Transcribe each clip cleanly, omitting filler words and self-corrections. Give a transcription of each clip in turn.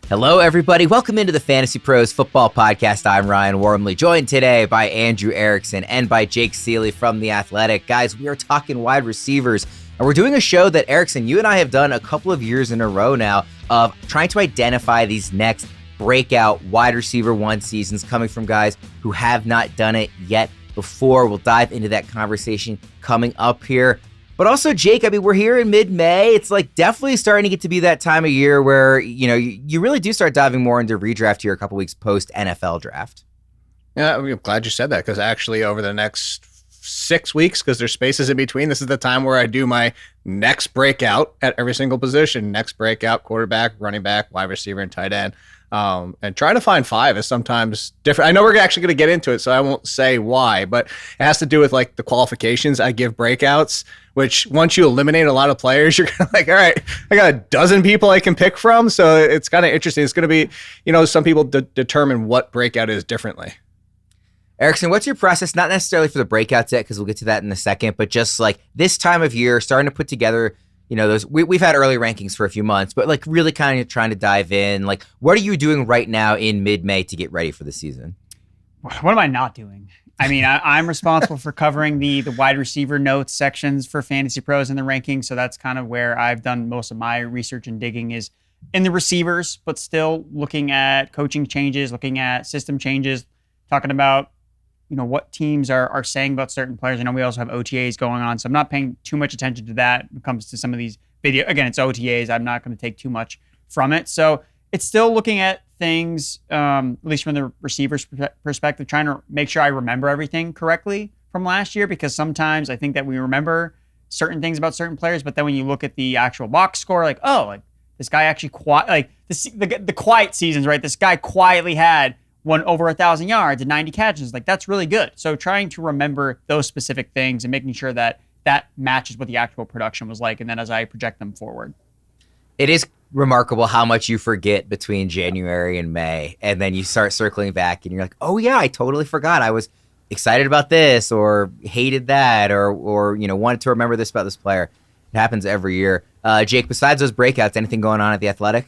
Hello, everybody. Welcome into the Fantasy Pros Football Podcast. I'm Ryan Wormeli, joined today by Andrew Erickson and by Jake Ciely from The Athletic. Guys, we are talking wide receivers, and we're doing a show that, Erickson, you and I have done a couple of years in a row now of trying to identify these next breakout wide receiver one seasons coming from guys who have not done it yet before. We'll dive into that conversation coming up here. But also, Jake, I mean, we're here in mid-May. It's like definitely starting to get to be that time of year where, you really do start diving more into redraft here a couple weeks post-NFL draft. Yeah, I'm glad you said that because actually over the next 6 weeks, because there's spaces in between, this is the time where I do my next breakout at every single position. Next breakout, quarterback, running back, wide receiver, and tight end. And trying to find five is sometimes different. I know we're actually going to get into it, so I won't say why, but it has to do with like the qualifications I give breakouts, which once you eliminate a lot of players, you're kind of like, all right, I got a dozen people I can pick from. So it's kind of interesting. It's going to be, some people determine what breakout is differently. Erickson, what's your process? Not necessarily for the breakouts yet, because we'll get to that in a second, but just like this time of year, starting to put together those we've had early rankings for a few months, but like really kind of trying to dive in. Like, what are you doing right now in mid-May to get ready for the season? What am I not doing? I mean, I'm responsible for covering the wide receiver notes sections for Fantasy Pros in the rankings, so that's kind of where I've done most of my research and digging is in the receivers, but still looking at coaching changes, looking at system changes, talking about what teams are saying about certain players. I know we also have OTAs going on, so I'm not paying too much attention to that when it comes to some of these video. Again, it's OTAs. I'm not going to take too much from it. So it's still looking at things, at least from the receiver's perspective, trying to make sure I remember everything correctly from last year, because sometimes I think that we remember certain things about certain players, but then when you look at the actual box score, like, oh, like this guy actually the quiet seasons, right? This guy quietly had won over 1,000 yards and 90 catches. Like, that's really good. So trying to remember those specific things and making sure that matches what the actual production was like, and then as I project them forward. It is remarkable how much you forget between January and May, and then you start circling back and you're like, oh yeah, I totally forgot. I was excited about this or hated that or wanted to remember this about this player. It happens every year. Jake, besides those breakouts, anything going on at The Athletic?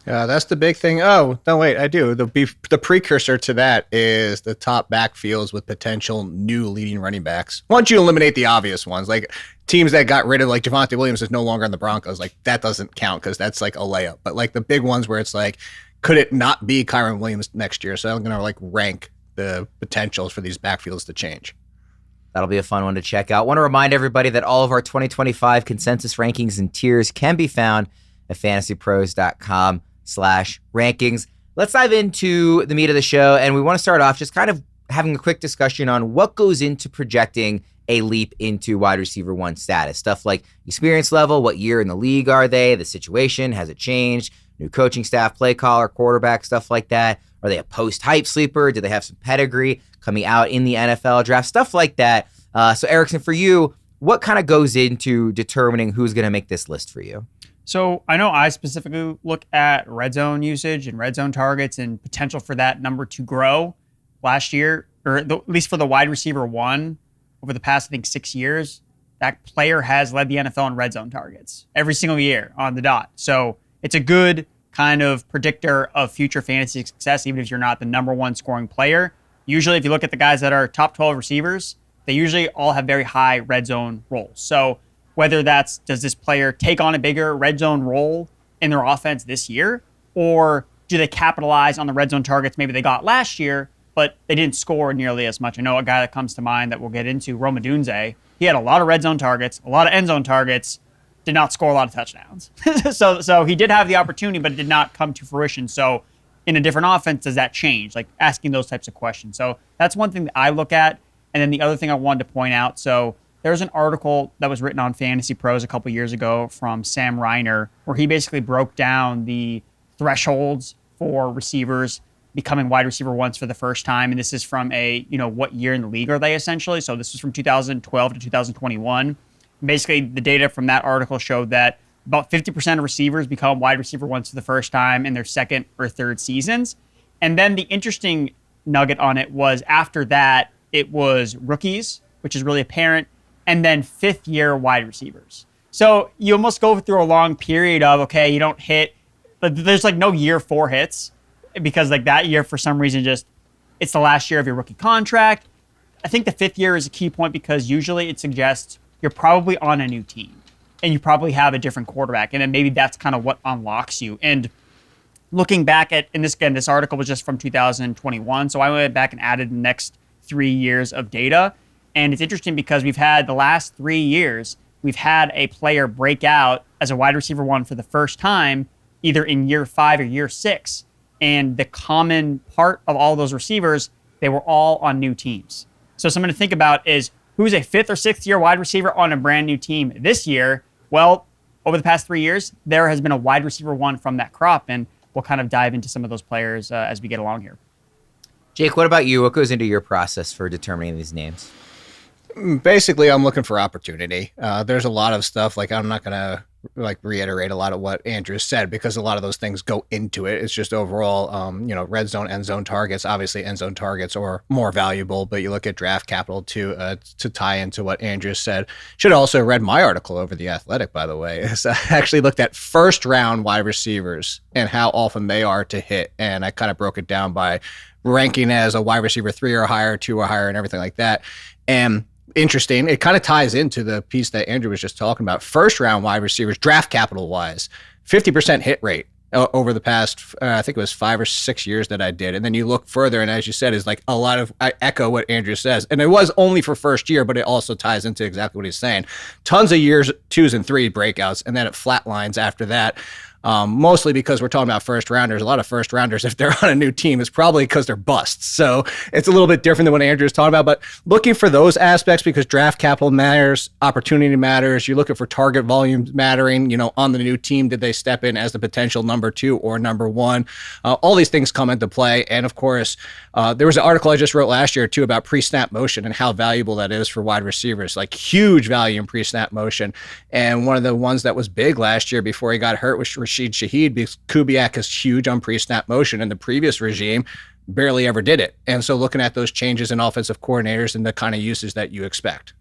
That's the big thing. Oh, no, wait, I do. The precursor to that is the top backfields with potential new leading running backs. Once you eliminate the obvious ones, like teams that got rid of, like Jameson Williams is no longer on the Broncos, like that doesn't count because that's like a layup. But like the big ones where it's like, could it not be Kyren Williams next year? So I'm going to like rank the potentials for these backfields to change. That'll be a fun one to check out. I want to remind everybody that all of our 2025 consensus rankings and tiers can be found at fantasypros.com/rankings. Let's dive into the meat of the show, and we want to start off just kind of having a quick discussion on what goes into projecting a leap into wide receiver one status. Stuff like experience level, what year in the league are they, the situation, has it changed, new coaching staff, play caller, quarterback, stuff like that. Are they a post-hype sleeper? Do they have some pedigree coming out in the NFL draft? Stuff like that. So Erickson, for you, what kind of goes into determining who's going to make this list for you? So I know I specifically look at red zone usage and red zone targets and potential for that number to grow. Last year, or at least for the wide receiver one, over the past, I think, 6 years, that player has led the NFL in red zone targets every single year on the dot. So it's a good kind of predictor of future fantasy success, even if you're not the number one scoring player. Usually, if you look at the guys that are top 12 receivers, they usually all have very high red zone roles. So whether that's, does this player take on a bigger red zone role in their offense this year, or do they capitalize on the red zone targets maybe they got last year, but they didn't score nearly as much? I know a guy that comes to mind that we'll get into, Rome Odunze. He had a lot of red zone targets, a lot of end zone targets, did not score a lot of touchdowns. so he did have the opportunity, but it did not come to fruition. So in a different offense, does that change? Like asking those types of questions. So that's one thing that I look at. And then the other thing I wanted to point out, so there's an article that was written on Fantasy Pros a couple years ago from Sam Reiner, where he basically broke down the thresholds for receivers becoming wide receiver ones for the first time. And this is from a, what year in the league are they essentially? So this was from 2012 to 2021. Basically, the data from that article showed that about 50% of receivers become wide receiver ones for the first time in their second or third seasons. And then the interesting nugget on it was after that, it was rookies, which is really apparent, and then fifth-year wide receivers. So you almost go through a long period of, okay, you don't hit there's like no year 4 hits because like that year for some reason just it's the last year of your rookie contract. I think the 5th year is a key point because usually it suggests you're probably on a new team and you probably have a different quarterback, and then maybe that's kind of what unlocks you. And looking back at, and this article was just from 2021, so I went back and added the next 3 years of data. And it's interesting because we've had the last 3 years, we've had a player break out as a wide receiver 1 for the first time, either in year 5 or year 6. And the common part of all those receivers, they were all on new teams. So something to think about is who's a 5th or 6th year wide receiver on a brand new team this year? Well, over the past 3 years, there has been a wide receiver 1 from that crop. And we'll kind of dive into some of those players as we get along here. Jake, what about you? What goes into your process for determining these names? Basically, I'm looking for opportunity. There's a lot of stuff, like I'm not going to reiterate a lot of what Andrew said because a lot of those things go into it. It's just overall, red zone, end zone targets. Obviously, end zone targets are more valuable, but you look at draft capital to tie into what Andrew said. Should have also read my article over The Athletic, by the way. I actually looked at first round wide receivers and how often they are to hit, and I kind of broke it down by ranking as a wide receiver 3 or higher, 2 or higher, and everything like that. And interesting. It kind of ties into the piece that Andrew was just talking about. First round wide receivers, draft capital wise, 50% hit rate over the past, I think it was 5 or 6 years that I did. And then you look further, and as you said, is like a lot of, I echo what Andrew says. And it was only for first year, but it also ties into exactly what he's saying. Tons of years, 2s and 3 breakouts, and then it flatlines after that. Mostly because we're talking about first rounders. A lot of first rounders, if they're on a new team, it's probably because they're busts. So it's a little bit different than what Andrew was talking about. But looking for those aspects because draft capital matters, opportunity matters. You're looking for target volume mattering. On the new team, did they step in as the potential number 2 or number 1? All these things come into play. And of course, there was an article I just wrote last year too about pre-snap motion and how valuable that is for wide receivers. Like huge value in pre-snap motion. And one of the ones that was big last year before he got hurt was Rashid Shaheed, because Kubiak is huge on pre-snap motion, and the previous regime barely ever did it. And so looking at those changes in offensive coordinators and the kind of uses that you expect.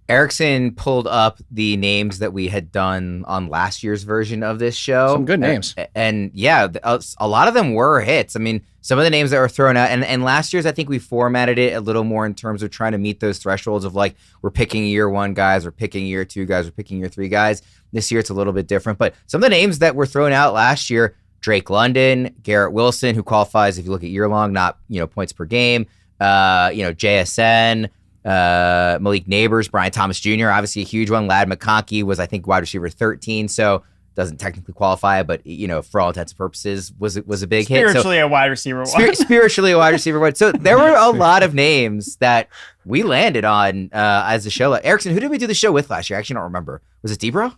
Erickson pulled up the names that we had done on last year's version of this show. Some good names. And yeah, a lot of them were hits. I mean, some of the names that were thrown out, and last year's, I think we formatted it a little more in terms of trying to meet those thresholds of like, we're picking year 1 guys, we're picking year 2 guys, we're picking year 3 guys. This year, it's a little bit different. But some of the names that were thrown out last year, Drake London, Garrett Wilson, who qualifies if you look at year long, not points per game, JSN, Malik Neighbors, Brian Thomas Jr., obviously a huge one. Ladd McConkey was, I think, wide receiver 13, so doesn't technically qualify, but for all intents and purposes, was a big hit. Spiritually a wide receiver one. Spiritually a wide receiver one. So there were a lot of names that we landed on as the show. Erickson, who did we do the show with last year? I actually don't remember. Was it Debro?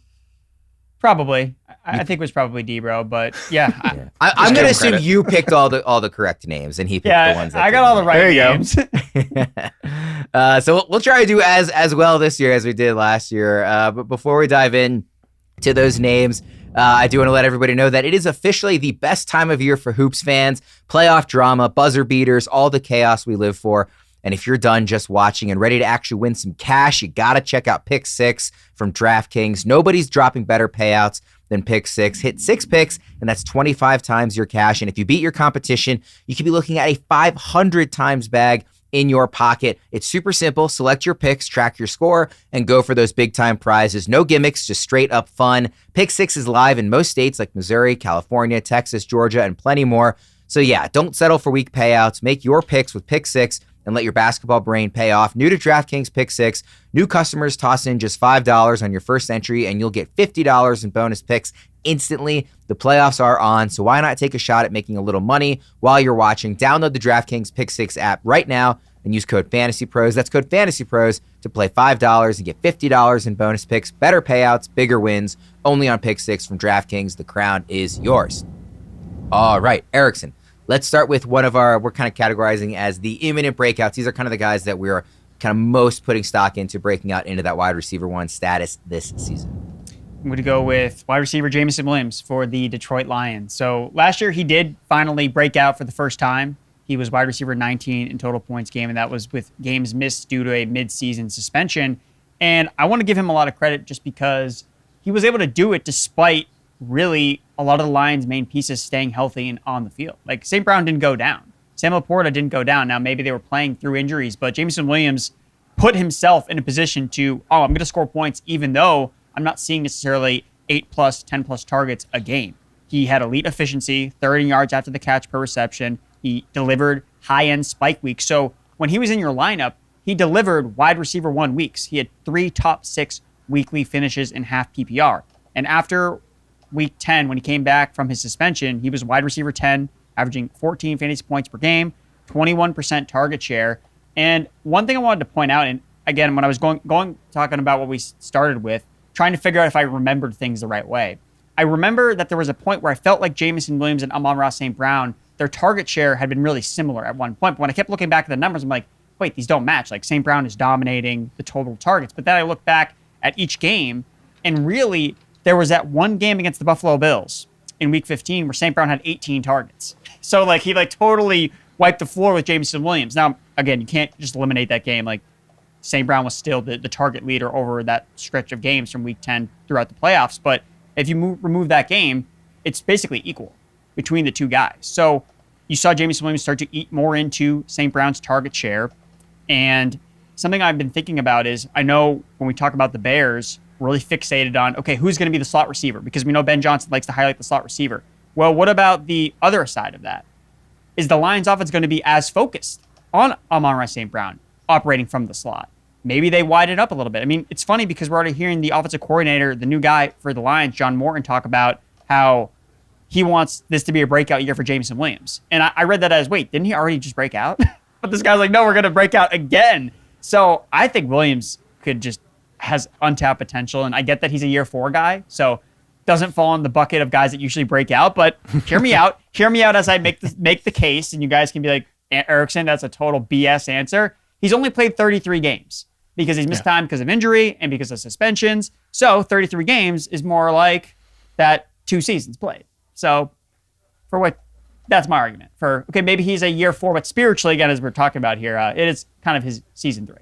Probably. I think it was probably Debro, but yeah. I'm going to assume you picked all the correct names, and he picked the ones that I got all the right names. So we'll try to do as well this year as we did last year. But before we dive in to those names, I do want to let everybody know that it is officially the best time of year for hoops fans. Playoff drama, buzzer beaters, all the chaos we live for. And if you're done just watching and ready to actually win some cash, you got to check out Pick 6 from DraftKings. Nobody's dropping better payouts than Pick 6. Hit 6 picks, and that's 25 times your cash. And if you beat your competition, you could be looking at a 500 times bag in your pocket. It's super simple. Select your picks, track your score, and go for those big-time prizes. No gimmicks, just straight-up fun. Pick 6 is live in most states like Missouri, California, Texas, Georgia, and plenty more. So yeah, don't settle for weak payouts. Make your picks with Pick 6 and let your basketball brain pay off. New to DraftKings Pick 6, new customers toss in just $5 on your first entry, and you'll get $50 in bonus picks instantly. The playoffs are on, so why not take a shot at making a little money while you're watching? Download the DraftKings Pick 6 app right now and use code FANTASYPROS. That's code FANTASYPROS to play $5 and get $50 in bonus picks. Better payouts, bigger wins, only on Pick 6 from DraftKings. The crown is yours. All right, Erickson. Let's start with one of we're kind of categorizing as the imminent breakouts. These are kind of the guys that we're kind of most putting stock into breaking out into that wide receiver 1 status this season. I'm going to go with wide receiver Jameson Williams for the Detroit Lions. So last year he did finally break out for the first time. He was wide receiver 19 in total points game, and that was with games missed due to a midseason suspension. And I want to give him a lot of credit just because he was able to do it despite really a lot of the Lions' main pieces staying healthy and on the field. Like St. Brown didn't go down. Sam Laporta didn't go down. Now, maybe they were playing through injuries, but Jameson Williams put himself in a position to, I'm going to score points, even though I'm not seeing necessarily 8+, 10+ targets a game. He had elite efficiency, 30 yards after the catch per reception. He delivered high-end spike weeks. So when he was in your lineup, he delivered wide receiver 1 weeks. He had 3 top 6 weekly finishes in half PPR. And after week 10, when he came back from his suspension, he was wide receiver 10, averaging 14 fantasy points per game, 21% target share. And one thing I wanted to point out, and again, when I was talking about what we started with, trying to figure out if I remembered things the right way. I remember that there was a point where I felt like Jameson Williams and Amon-Ra St. Brown, their target share had been really similar at one point. But when I kept looking back at the numbers, I'm like, wait, these don't match. Like St. Brown is dominating the total targets. But then I look back at each game, and really there was that one game against the Buffalo Bills in week 15 where St. Brown had 18 targets. So like he totally wiped the floor with Jameson Williams. Now, again, you can't just eliminate that game. Like St. Brown was still the target leader over that stretch of games from week 10 throughout the playoffs. But if you remove that game, it's basically equal between the two guys. So you saw Jameson Williams start to eat more into St. Brown's target share. And something I've been thinking about is, I know when we talk about the Bears, we're really fixated on, okay, who's going to be the slot receiver? Because we know Ben Johnson likes to highlight the slot receiver. Well, what about the other side of that? Is the Lions offense going to be as focused on Amon-Ra St. Brown operating from the slot? Maybe they widen it up a little bit. I mean, it's funny because we're already hearing the offensive coordinator, the new guy for the Lions, John Morton, talk about how he wants this to be a breakout year for Jameson Williams. And I read that as, wait, didn't he already just break out? But this guy's like, no, we're going to break out again. So I think Williams has untapped potential. And I get that he's a year 4 guy, so doesn't fall in the bucket of guys that usually break out. But hear me out. Hear me out as I make the case, and you guys can be like, Erickson, that's a total BS answer. He's only played 33 games because he's missed time because of injury and because of suspensions. So 33 games is more like that 2 seasons played. So that's my argument for, okay, maybe he's a year 4, but spiritually, again, as we're talking about here, it is kind of his season 3.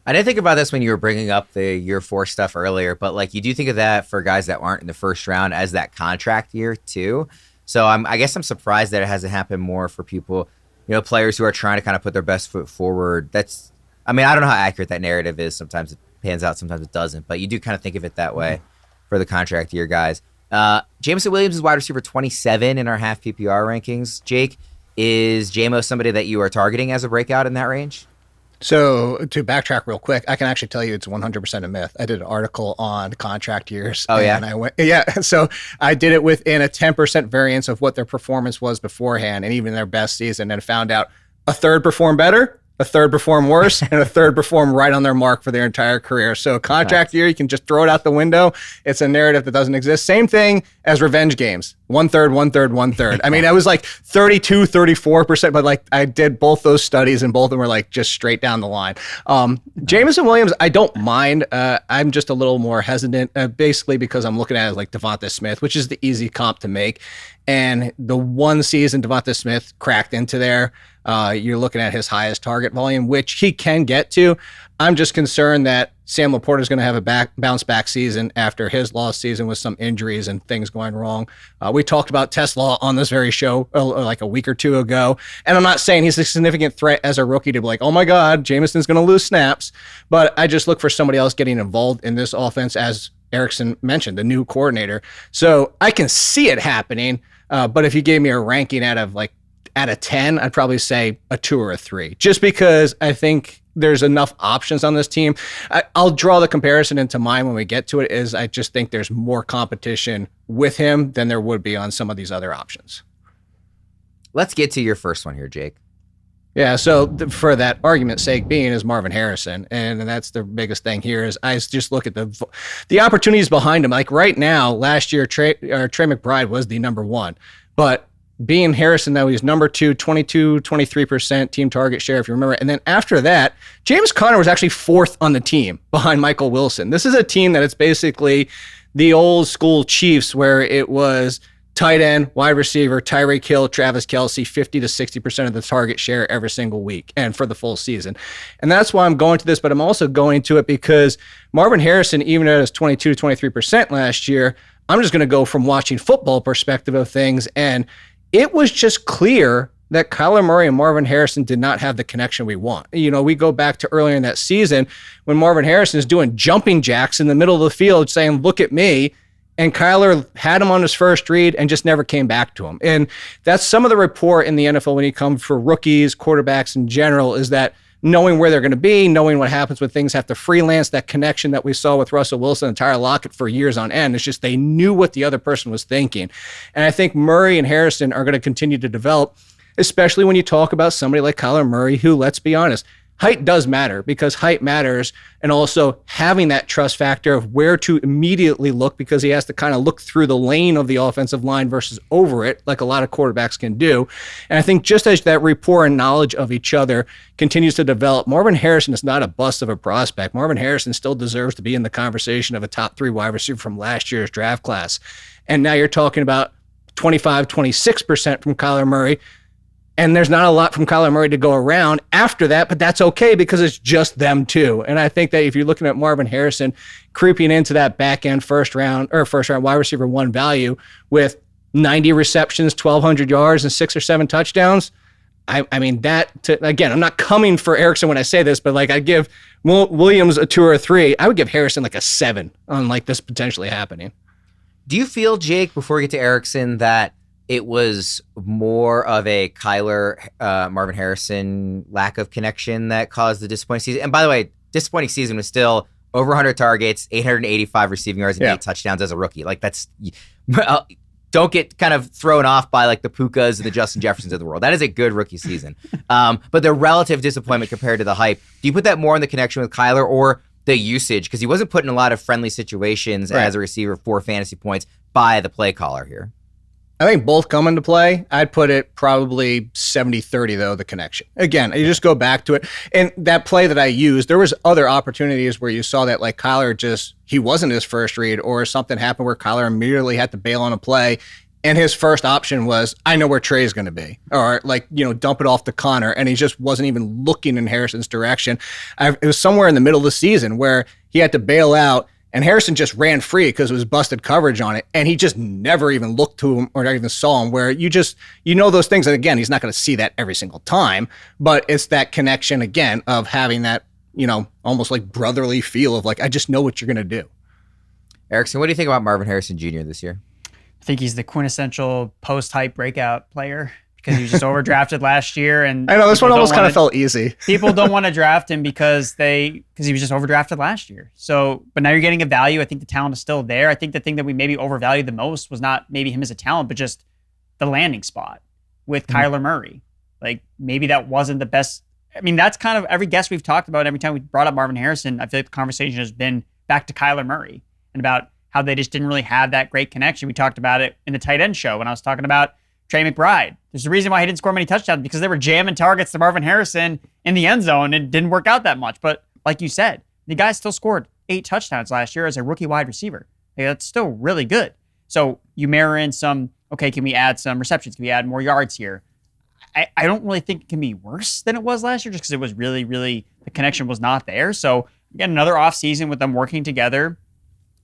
I didn't think about this when you were bringing up the year 4 stuff earlier, but like you do think of that for guys that aren't in the first round as that contract year too. So I guess I'm surprised that it hasn't happened more for people, players who are trying to kind of put their best foot forward. I don't know how accurate that narrative is. Sometimes it pans out, sometimes it doesn't, but you do kind of think of it that way for the contract year guys. Jameson Williams is wide receiver 27 in our half PPR rankings. Jake, is JMO somebody that you are targeting as a breakout in that range? So to backtrack real quick, I can actually tell you it's 100% a myth. I did an article on contract years. Oh, yeah? And so I did it within a 10% variance of what their performance was beforehand and even their best season, and found out a third performed better, a third perform worse, and a third perform right on their mark for their entire career. So contract year, you can just throw it out the window. It's a narrative that doesn't exist. Same thing as revenge games. 1/3, 1/3, 1/3. I mean, I was like 32, 34%, but like I did both those studies and both of them were like just straight down the line. Jameson Williams, I don't mind. I'm just a little more hesitant, basically because I'm looking at it like Devonta Smith, which is the easy comp to make. And the one season Devonta Smith cracked into there, you're looking at his highest target volume, which he can get to. I'm just concerned that Sam Laporta is going to have a bounce back season after his lost season with some injuries and things going wrong. We talked about Tesla on this very show like a week or two ago. And I'm not saying he's a significant threat as a rookie to be like, oh my God, Jameson's going to lose snaps. But I just look for somebody else getting involved in this offense, as Erickson mentioned, the new coordinator. So I can see it happening. But if you gave me a ranking out of 10, I'd probably say a 2 or a 3, just because I think there's enough options on this team. I'll draw the comparison into mind when we get to it, is I just think there's more competition with him than there would be on some of these other options. Let's get to your first one here, Jake. Yeah, so for that argument's sake being is Marvin Harrison, and that's the biggest thing here is I just look at the opportunities behind him. Like right now, last year, Trey McBride was the number 1, but being Harrison, though, he's number 2, 22, 23% team target share, if you remember. And then after that, James Conner was actually 4th on the team behind Michael Wilson. This is a team that it's basically the old school Chiefs, where it was tight end, wide receiver, Tyreek Hill, Travis Kelce, 50 to 60% of the target share every single week and for the full season. And that's why I'm going to this, but I'm also going to it because Marvin Harrison, even at his 22 to 23% last year, I'm just going to go from watching football perspective of things. And it was just clear that Kyler Murray and Marvin Harrison did not have the connection we want. We go back to earlier in that season when Marvin Harrison is doing jumping jacks in the middle of the field saying, look at me. And Kyler had him on his first read and just never came back to him. And that's some of the report in the NFL when you come for rookies, quarterbacks in general, is that knowing where they're going to be, knowing what happens when things have to freelance, that connection that we saw with Russell Wilson and Tyler Lockett for years on end. It's just they knew what the other person was thinking. And I think Murray and Harrison are going to continue to develop, especially when you talk about somebody like Kyler Murray, who, let's be honest, height does matter because height matters, and also having that trust factor of where to immediately look because he has to kind of look through the lane of the offensive line versus over it, like a lot of quarterbacks can do. And I think just as that rapport and knowledge of each other continues to develop, Marvin Harrison is not a bust of a prospect. Marvin Harrison still deserves to be in the conversation of a top 3 wide receiver from last year's draft class. And now you're talking about 25, 26% from Kyler Murray. And there's not a lot from Kyler Murray to go around after that, but that's okay because it's just them two. And I think that if you're looking at Marvin Harrison creeping into that back end first round wide receiver 1 value with 90 receptions, 1,200 yards, and 6 or 7 touchdowns, I mean, again, I'm not coming for Erickson when I say this, but like I give Williams a 2 or a 3. I would give Harrison like a 7 on like this potentially happening. Do you feel, Jake, before we get to Erickson, that it was more of a Kyler, Marvin Harrison lack of connection that caused the disappointing season? And by the way, disappointing season was still over 100 targets, 885 receiving yards, and 8 touchdowns as a rookie. Like that's, don't get kind of thrown off by like the Pukas and the Justin Jeffersons of the world. That is a good rookie season. But the relative disappointment compared to the hype, do you put that more in the connection with Kyler or the usage? Because he wasn't put in a lot of friendly situations as a receiver for fantasy points by the play caller here. I think both come into play. I'd put it probably 70-30, though, the connection. Again, you just go back to it. And that play that I used, there was other opportunities where you saw that like Kyler he wasn't his first read, or something happened where Kyler immediately had to bail on a play. And his first option was, I know where Tre's going to be, or like, dump it off to Connor. And he just wasn't even looking in Harrison's direction. It was somewhere in the middle of the season where he had to bail out. And Harrison just ran free because it was busted coverage on it. And he just never even looked to him or not even saw him, where those things. And again, he's not going to see that every single time, but it's that connection again of having that, almost like brotherly feel of like, I just know what you're going to do. Erickson, what do you think about Marvin Harrison Jr. this year? I think he's the quintessential post-hype breakout player because he was just overdrafted last year. And I know this one almost kind of felt easy. People don't want to draft him because he was just overdrafted last year. So, but now you're getting a value. I think the talent is still there. I think the thing that we maybe overvalued the most was not maybe him as a talent, but just the landing spot with Kyler Murray. Like maybe that wasn't the best. I mean, that's kind of every guest we've talked about. Every time we brought up Marvin Harrison, I feel like the conversation has been back to Kyler Murray and about how they just didn't really have that great connection. We talked about it in the tight end show when I was talking about Trey McBride. There's a reason why he didn't score many touchdowns because they were jamming targets to Marvin Harrison in the end zone and it didn't work out that much. But like you said, the guy still scored 8 touchdowns last year as a rookie wide receiver. Like, that's still really good. So you mirror in some, okay, can we add some receptions? Can we add more yards here? I don't really think it can be worse than it was last year just because it was really, really, the connection was not there. So again, another offseason with them working together.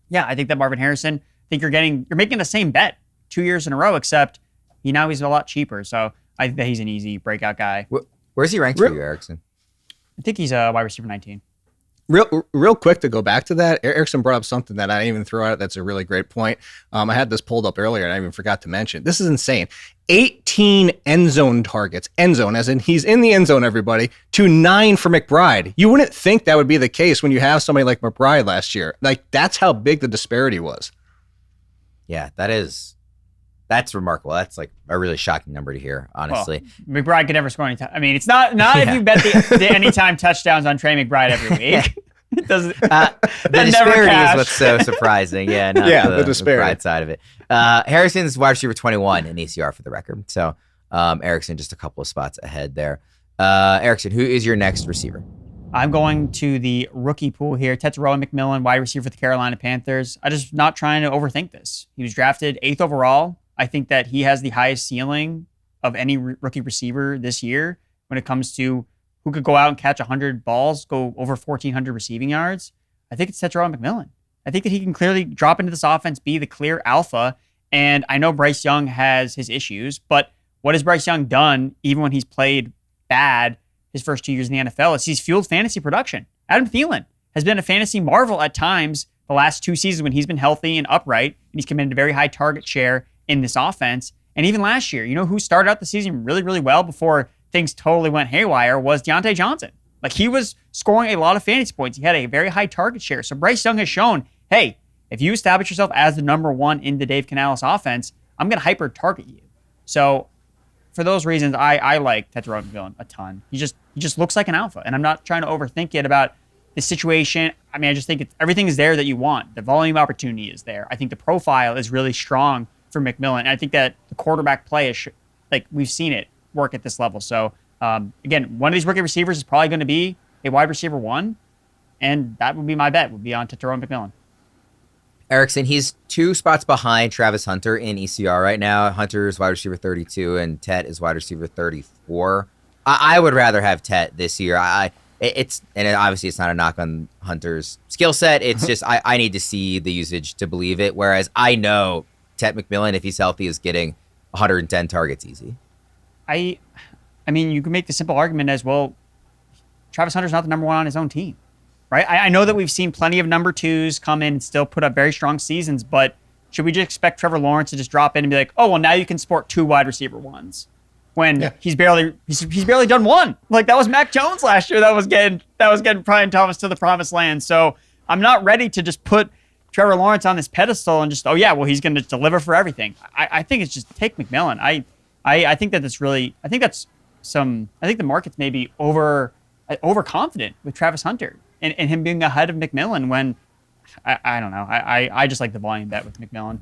Yeah, I think that Marvin Harrison, I think you're making the same bet 2 years in a row, except he's a lot cheaper. So I think that he's an easy breakout guy. Where's he ranked for you, Erickson? I think he's a wide receiver 19. Real quick to go back to that, Erickson brought up something that I didn't even throw out. That's a really great point. I had this pulled up earlier and I even forgot to mention. This is insane. 18 end zone targets, end zone, as in he's in the end zone, everybody, to 9 for McBride. You wouldn't think that would be the case when you have somebody like McBride last year. Like, that's how big the disparity was. Yeah, that's remarkable. That's like a really shocking number to hear, honestly. Well, McBride could never score any time. I mean, it's not if you bet the anytime touchdowns on Trey McBride every week. It doesn't. The disparity is what's so surprising. Yeah, not the disparity side of it. Harrison's wide receiver 21 in ACR for the record. So Erickson just a couple of spots ahead there. Erickson, who is your next receiver? I'm going to the rookie pool here. Tetairoa McMillan, wide receiver for the Carolina Panthers. I'm just not trying to overthink this. He was drafted 8th overall. I think that he has the highest ceiling of any rookie receiver this year when it comes to who could go out and catch 100 balls, go over 1,400 receiving yards. I think it's Tetairoa McMillan. I think that he can clearly drop into this offense, be the clear alpha. And I know Bryce Young has his issues, but what has Bryce Young done, even when he's played bad his first 2 years in the NFL, is he's fueled fantasy production. Adam Thielen has been a fantasy marvel at times the last 2 seasons when he's been healthy and upright, and he's commanded a very high target share in this offense. And even last year, you know who started out the season really, really well before things totally went haywire was Deontay Johnson. Like, he was scoring a lot of fantasy points. He had a very high target share. So Bryce Young has shown, hey, if you establish yourself as the number one in the Dave Canales offense, I'm going to hyper target you. So for those reasons, I like Tetairoa McMillan a ton. He just looks like an alpha, and I'm not trying to overthink it about the situation. I mean, I just think everything is there that you want. The volume opportunity is there. I think the profile is really strong for McMillan. And I think that the quarterback play is like we've seen it work at this level. So again, one of these rookie receivers is probably going to be a wide receiver 1, and that would be my bet. Would be on Tetairoa McMillan. Erickson, he's 2 spots behind Travis Hunter in ECR right now. Hunter is wide receiver 32, and Tet is wide receiver 34. I would rather have Tet this year. Obviously it's not a knock on Hunter's skill set. It's just I need to see the usage to believe it. Whereas I know Tet McMillan, if he's healthy, is getting 110 targets easy. I mean, you can make the simple argument as well. Travis Hunter's not the number 1 on his own team, right? I know that we've seen plenty of number 2s come in and still put up very strong seasons, but should we just expect Trevor Lawrence to just drop in and be like, oh, well, now you can support 2 wide receiver 1s when he's barely done 1? Like, that was Mac Jones last year. That was getting Brian Thomas to the promised land. So I'm not ready to just put Trevor Lawrence on this pedestal and just, oh yeah, well, he's going to deliver for everything. I think it's just take McMillan. I think that I think the market's maybe overconfident with Travis Hunter and him being ahead of McMillan when I don't know. I just like the volume bet with McMillan.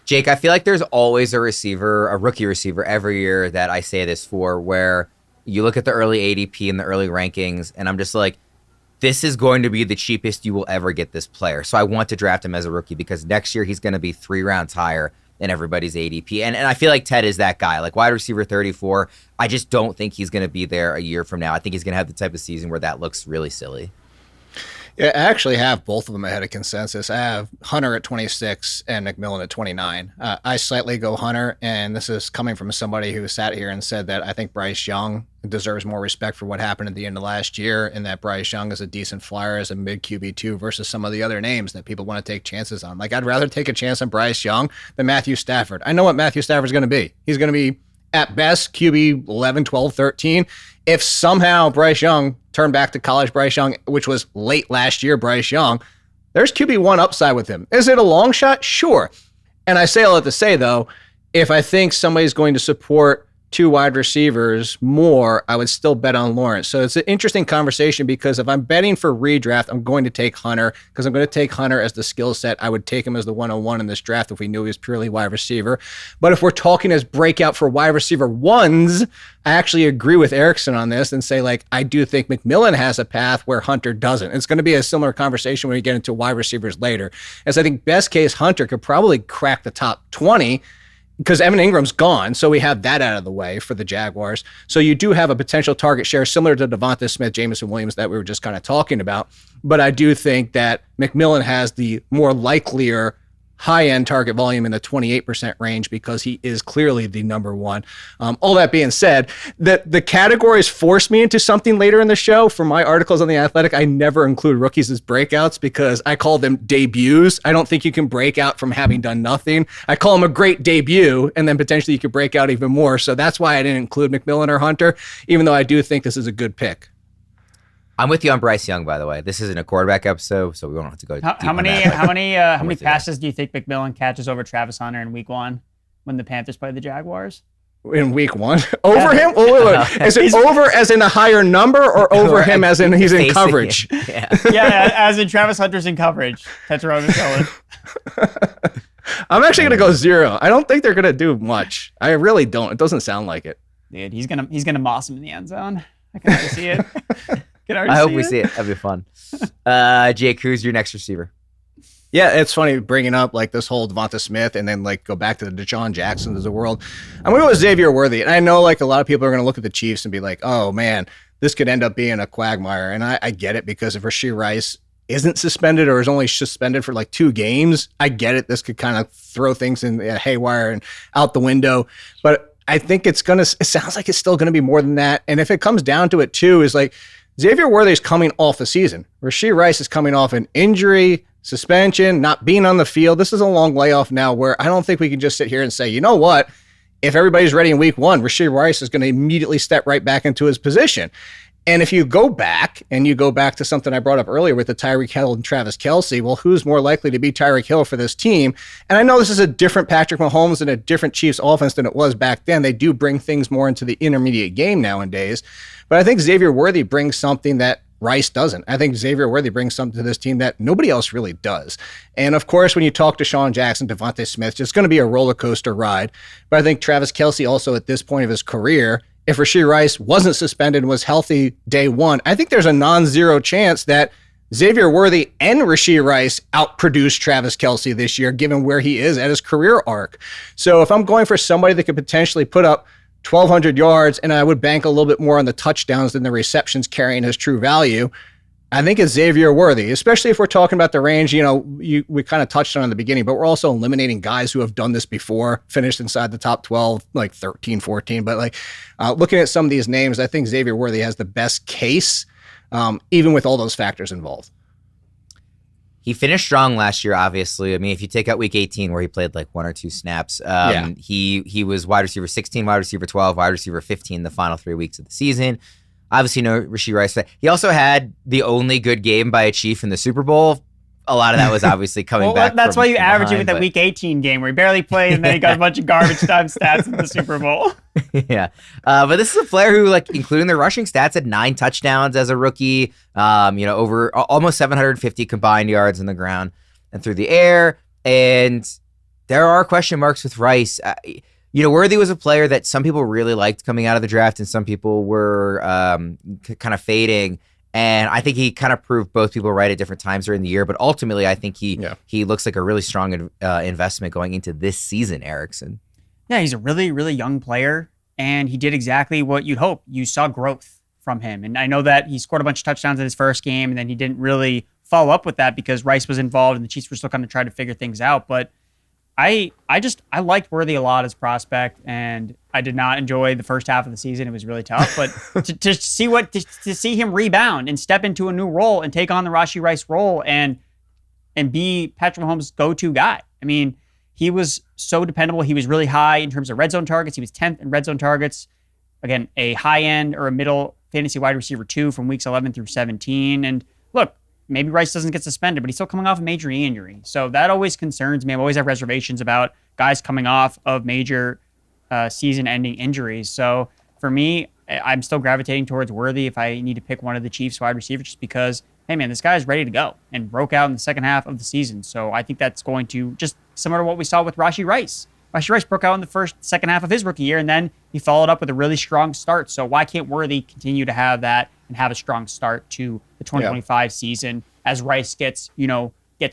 Jake, I feel like there's always a rookie receiver every year that I say this for, where you look at the early ADP and the early rankings, and I'm just like, this is going to be the cheapest you will ever get this player. So I want to draft him as a rookie because next year he's going to be 3 rounds higher than everybody's ADP. And I feel like Ted is that guy. Like wide receiver 34, I just don't think he's going to be there a year from now. I think he's going to have the type of season where that looks really silly. Yeah, I actually have both of them ahead of consensus. I have Hunter at 26 and McMillan at 29. I slightly go Hunter, and this is coming from somebody who sat here and said that I think Bryce Young deserves more respect for what happened at the end of last year, and that Bryce Young is a decent flyer as a mid QB2 versus some of the other names that people want to take chances on. Like, I'd rather take a chance on Bryce Young than Matthew Stafford. I know what Matthew Stafford's going to be. He's going to be, at best, QB 11, 12, 13. If somehow Bryce Young turned back to college Bryce Young, which was late last year Bryce Young, there's QB1 upside with him. Is it a long shot? Sure. And I say all that to say, though, if I think somebody's going to support 2 wide receivers more, I would still bet on Lawrence. So it's an interesting conversation because if I'm betting for redraft, I'm going to take Hunter because I'm going to take Hunter as the skill set. I would take him as the 101 in this draft if we knew he was purely wide receiver. But if we're talking as breakout for wide receiver 1s, I actually agree with Erickson on this and say, like, I do think McMillan has a path where Hunter doesn't. It's going to be a similar conversation when we get into wide receivers later. As I think best case, Hunter could probably crack the top 20 because Evan Ingram's gone, so we have that out of the way for the Jaguars. So you do have a potential target share similar to Devonta Smith, Jameson Williams that we were just kind of talking about. But I do think that McMillan has the more likelier high-end target volume in the 28% range because he is clearly the number one. All that being said, the categories force me into something later in the show. For my articles on The Athletic, I never include rookies as breakouts because I call them debuts. I don't think you can break out from having done nothing. I call them a great debut, and then potentially you could break out even more. So that's why I didn't include McMillan or Hunter, even though I do think this is a good pick. I'm with you on Bryce Young, by the way. This isn't a quarterback episode, so we won't have to go deep how on many that. how many passes do you think McMillan catches over Travis Hunter in week 1 when the Panthers play the Jaguars? In week 1? Over him? Oh, wait. Is it over as in a higher number or over him as in he's in coverage? Yeah, as in Travis Hunter's in coverage. Tetairoa McMillan. I'm actually going to go 0. I don't think they're going to do much. I really don't. It doesn't sound like it. Dude, he's gonna moss him in the end zone. I can already see it. I hope we see it. That'd be fun. Jake, who's your next receiver? Yeah, it's funny bringing up like this whole Devonta Smith and then like go back to the Deshaun Jacksons of the world. I'm going to go with Xavier Worthy. And I know like a lot of people are going to look at the Chiefs and be like, oh man, this could end up being a quagmire. And I get it because of Rashee Rice isn't suspended or is only suspended for like 2 games, I get it. This could kind of throw things in haywire and out the window. But I think it sounds like it's still going to be more than that. And if it comes down to it too, is like Xavier Worthy is coming off the season. Rashee Rice is coming off an injury, suspension, not being on the field. This is a long layoff now where I don't think we can just sit here and say, you know what? If everybody's ready in week 1, Rashee Rice is going to immediately step right back into his position. And if you go back to something I brought up earlier with the Tyreek Hill and Travis Kelce, well, who's more likely to be Tyreek Hill for this team? And I know this is a different Patrick Mahomes and a different Chiefs offense than it was back then. They do bring things more into the intermediate game nowadays. But I think Xavier Worthy brings something that Rice doesn't. I think Xavier Worthy brings something to this team that nobody else really does. And of course, when you talk to Sean Jackson, Devontae Smith, it's going to be a roller coaster ride. But I think Travis Kelce also at this point of his career, if Rashee Rice wasn't suspended and was healthy day 1, I think there's a non-zero chance that Xavier Worthy and Rashee Rice outproduce Travis Kelce this year, given where he is at his career arc. So if I'm going for somebody that could potentially put up 1,200 yards, and I would bank a little bit more on the touchdowns than the receptions carrying his true value, I think it's Xavier Worthy, especially if we're talking about the range. We kind of touched on it in the beginning, but we're also eliminating guys who have done this before, finished inside the top 12, like 13, 14. But looking at some of these names, I think Xavier Worthy has the best case, even with all those factors involved. He finished strong last year, obviously. I mean, if you take out week 18 where he played like 1 or 2 snaps, he was wide receiver 16, wide receiver 12, wide receiver 15 the final 3 weeks of the season. Obviously, no Rashee Rice. He also had the only good game by a Chief in the Super Bowl. A lot of that was obviously coming back. That's why you average it with that Week 18 game where he barely played and then he got a bunch of garbage time stats in the Super Bowl. Yeah. But this is a player who, including the rushing stats, had 9 touchdowns as a rookie, over almost 750 combined yards on the ground and through the air. And there are question marks with Rice. Worthy was a player that some people really liked coming out of the draft and some people were kind of fading. And I think he kind of proved both people right at different times during the year. But ultimately, I think he looks like a really strong investment going into this season, Erickson. Yeah, he's a really, really young player. And he did exactly what you'd hope. You saw growth from him. And I know that he scored a bunch of touchdowns in his first game. And then he didn't really follow up with that because Rice was involved and the Chiefs were still kind of trying to figure things out. But I liked Worthy a lot as prospect, and I did not enjoy the first half of the season. It was really tough, but to see him rebound and step into a new role and take on the Rashee Rice role and be Patrick Mahomes' go-to guy. I mean, he was so dependable. He was really high in terms of red zone targets. He was 10th in red zone targets. Again, a high end or a middle fantasy wide receiver 2 from weeks 11 through 17. And look, maybe Rice doesn't get suspended, but he's still coming off a major knee injury. So that always concerns me. I always have reservations about guys coming off of major season-ending injuries. So for me, I'm still gravitating towards Worthy if I need to pick one of the Chiefs wide receivers just because, hey, man, this guy is ready to go and broke out in the second half of the season. So I think that's going to just similar to what we saw with Rashee Rice. Rashee Rice broke out in the second half of his rookie year, and then he followed up with a really strong start. So why can't Worthy continue to have that and have a strong start to the 2025 season as Rice gets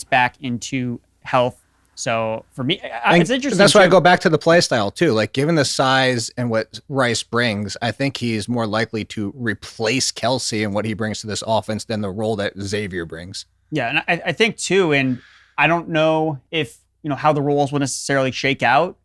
back into health? So for me, it's interesting. That's why I go back to the play style too. Like given the size and what Rice brings, I think he's more likely to replace Kelce and what he brings to this offense than the role that Xavier brings. Yeah, and I think too, and I don't know if how the roles will necessarily shake out,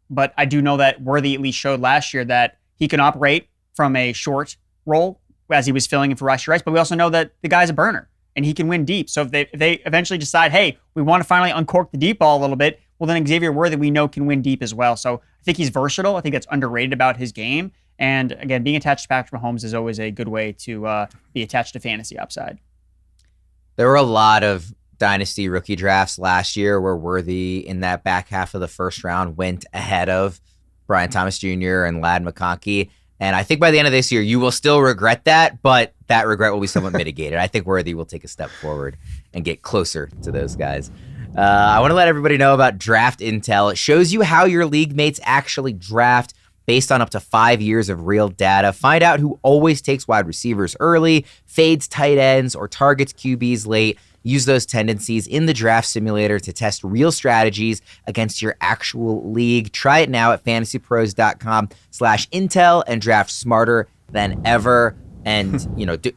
but I do know that Worthy at least showed last year that he can operate from a short role as he was filling in for Rashee Rice, but we also know that the guy's a burner and he can win deep. So if they eventually decide, hey, we want to finally uncork the deep ball a little bit, well then Xavier Worthy we know can win deep as well. So I think he's versatile. I think that's underrated about his game. And again, being attached to Patrick Mahomes is always a good way to be attached to fantasy upside. There were a lot of dynasty rookie drafts last year where Worthy in that back half of the first round went ahead of Brian Thomas Jr. and Ladd McConkey. And I think by the end of this year, you will still regret that, but that regret will be somewhat mitigated. I think Worthy will take a step forward and get closer to those guys. I want to let everybody know about Draft Intel. It shows you how your league mates actually draft based on up to 5 years of real data. Find out who always takes wide receivers early, fades tight ends, or targets QBs late. Use those tendencies in the draft simulator to test real strategies against your actual league. Try it now at fantasypros.com/intel and draft smarter than ever. And,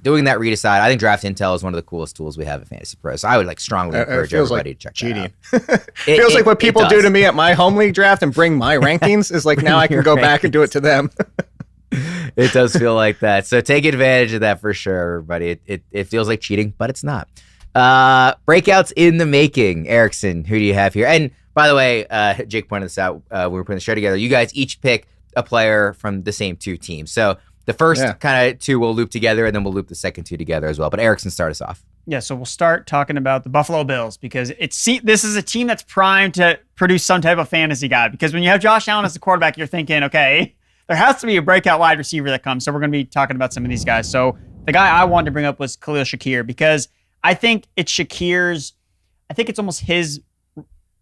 doing that read aside, I think Draft Intel is one of the coolest tools we have at Fantasy Pro. So I would strongly encourage everybody to check cheating. that out. It feels like what people do to me at my home league draft and bring my rankings is like now I can go back and do it to them. It does feel like that. So take advantage of that for sure, everybody. It feels like cheating, but it's not. Breakouts in the making. Erickson, who do you have here? And by the way, Jake pointed this out when we were putting the show together. You guys each pick a player from the same two teams. So the first kind of two we'll loop together, and then we'll loop the second two together as well. But Erickson, start us off. Yeah, so we'll start talking about the Buffalo Bills because this is a team that's primed to produce some type of fantasy guy. Because when you have Josh Allen as the quarterback, you're thinking, okay, there has to be a breakout wide receiver that comes. So we're going to be talking about some of these guys. So the guy I wanted to bring up was Khalil Shakir because I think it's almost his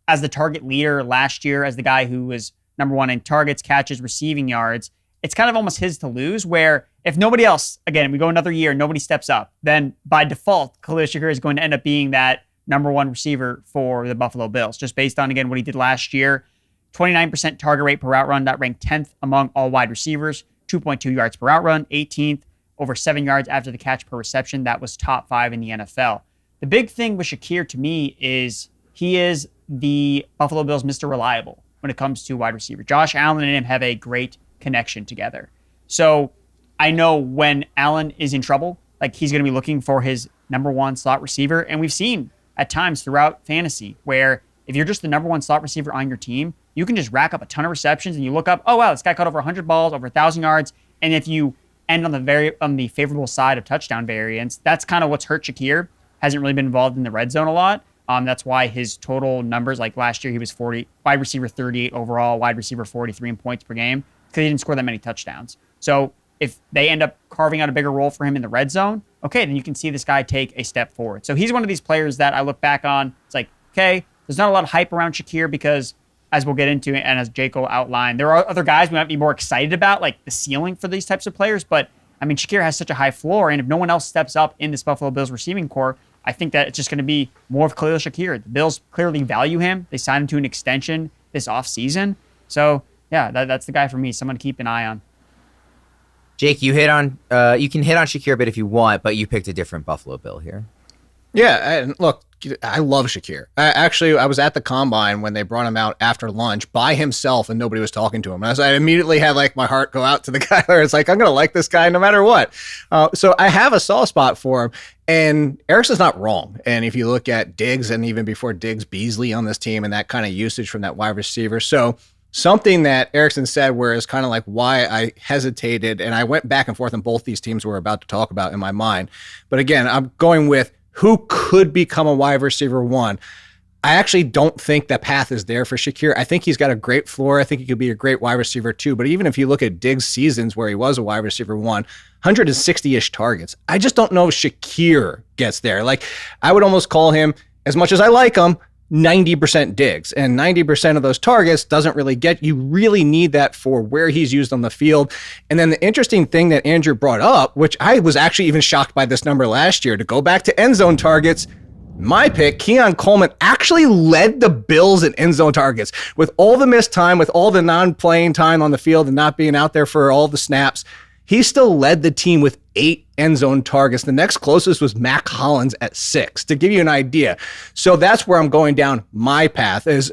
as the target leader last year as the guy who was number one in targets, catches, receiving yards. It's kind of almost his to lose where if nobody else, again, we go another year, nobody steps up, then by default, Khalil Shakir is going to end up being that number one receiver for the Buffalo Bills, just based on, again, what he did last year. 29% target rate per route run, that ranked 10th among all wide receivers, 2.2 yards per route run, 18th, over 7 yards after the catch per reception. That was top 5 in the NFL. The big thing with Shakir to me is he is the Buffalo Bills Mr. Reliable when it comes to wide receiver. Josh Allen and him have a great connection together. So I know when Allen is in trouble, like he's going to be looking for his number one slot receiver. And we've seen at times throughout fantasy where if you're just the number one slot receiver on your team, you can just rack up a ton of receptions and you look up, oh, wow, this guy caught over 100 balls, over 1,000 yards. And if you end on the favorable side of touchdown variance, that's kind of what's hurt Shakir. Hasn't really been involved in the red zone a lot. That's why his total numbers, like last year, he was 40, wide receiver 38 overall, wide receiver 43 in points per game, because he didn't score that many touchdowns. So if they end up carving out a bigger role for him in the red zone, okay, then you can see this guy take a step forward. So he's one of these players that I look back on. It's like, okay, there's not a lot of hype around Shakir because, as we'll get into and as Jake will outline, there are other guys we might be more excited about, like the ceiling for these types of players. But, I mean, Shakir has such a high floor, and if no one else steps up in this Buffalo Bills receiving core, I think that it's just going to be more of Khalil Shakir. The Bills clearly value him. They signed him to an extension this offseason. So, yeah, that's the guy for me, someone to keep an eye on. Jake, you can hit on Shakir a bit if you want, but you picked a different Buffalo Bill here. Yeah, and look, I love Shakir. I was at the Combine when they brought him out after lunch by himself and nobody was talking to him. And I immediately had like my heart go out to the guy where it's like, I'm going to like this guy no matter what. So I have a soft spot for him. And Erickson's not wrong. And if you look at Diggs and even before Diggs, Beasley on this team and that kind of usage from that wide receiver. So something that Erickson said where it's kind of like why I hesitated and I went back and forth on both these teams we're about to talk about in my mind. But again, I'm going with who could become a wide receiver one. I actually don't think that path is there for Shakir. I think he's got a great floor. I think he could be a great wide receiver too. But even if you look at Diggs' seasons where he was a wide receiver one, 160-ish targets. I just don't know if Shakir gets there. Like, I would almost call him, as much as I like him, 90% Diggs. And 90% of those targets doesn't really get, you really need that for where he's used on the field. And then the interesting thing that Andrew brought up, which I was actually even shocked by this number last year, to go back to end zone targets, my pick, Keon Coleman, actually led the Bills in end zone targets. With all the missed time, with all the non-playing time on the field and not being out there for all the snaps, he still led the team with 8 end zone targets. The next closest was Mac Hollins at 6, to give you an idea. So that's where I'm going down my path is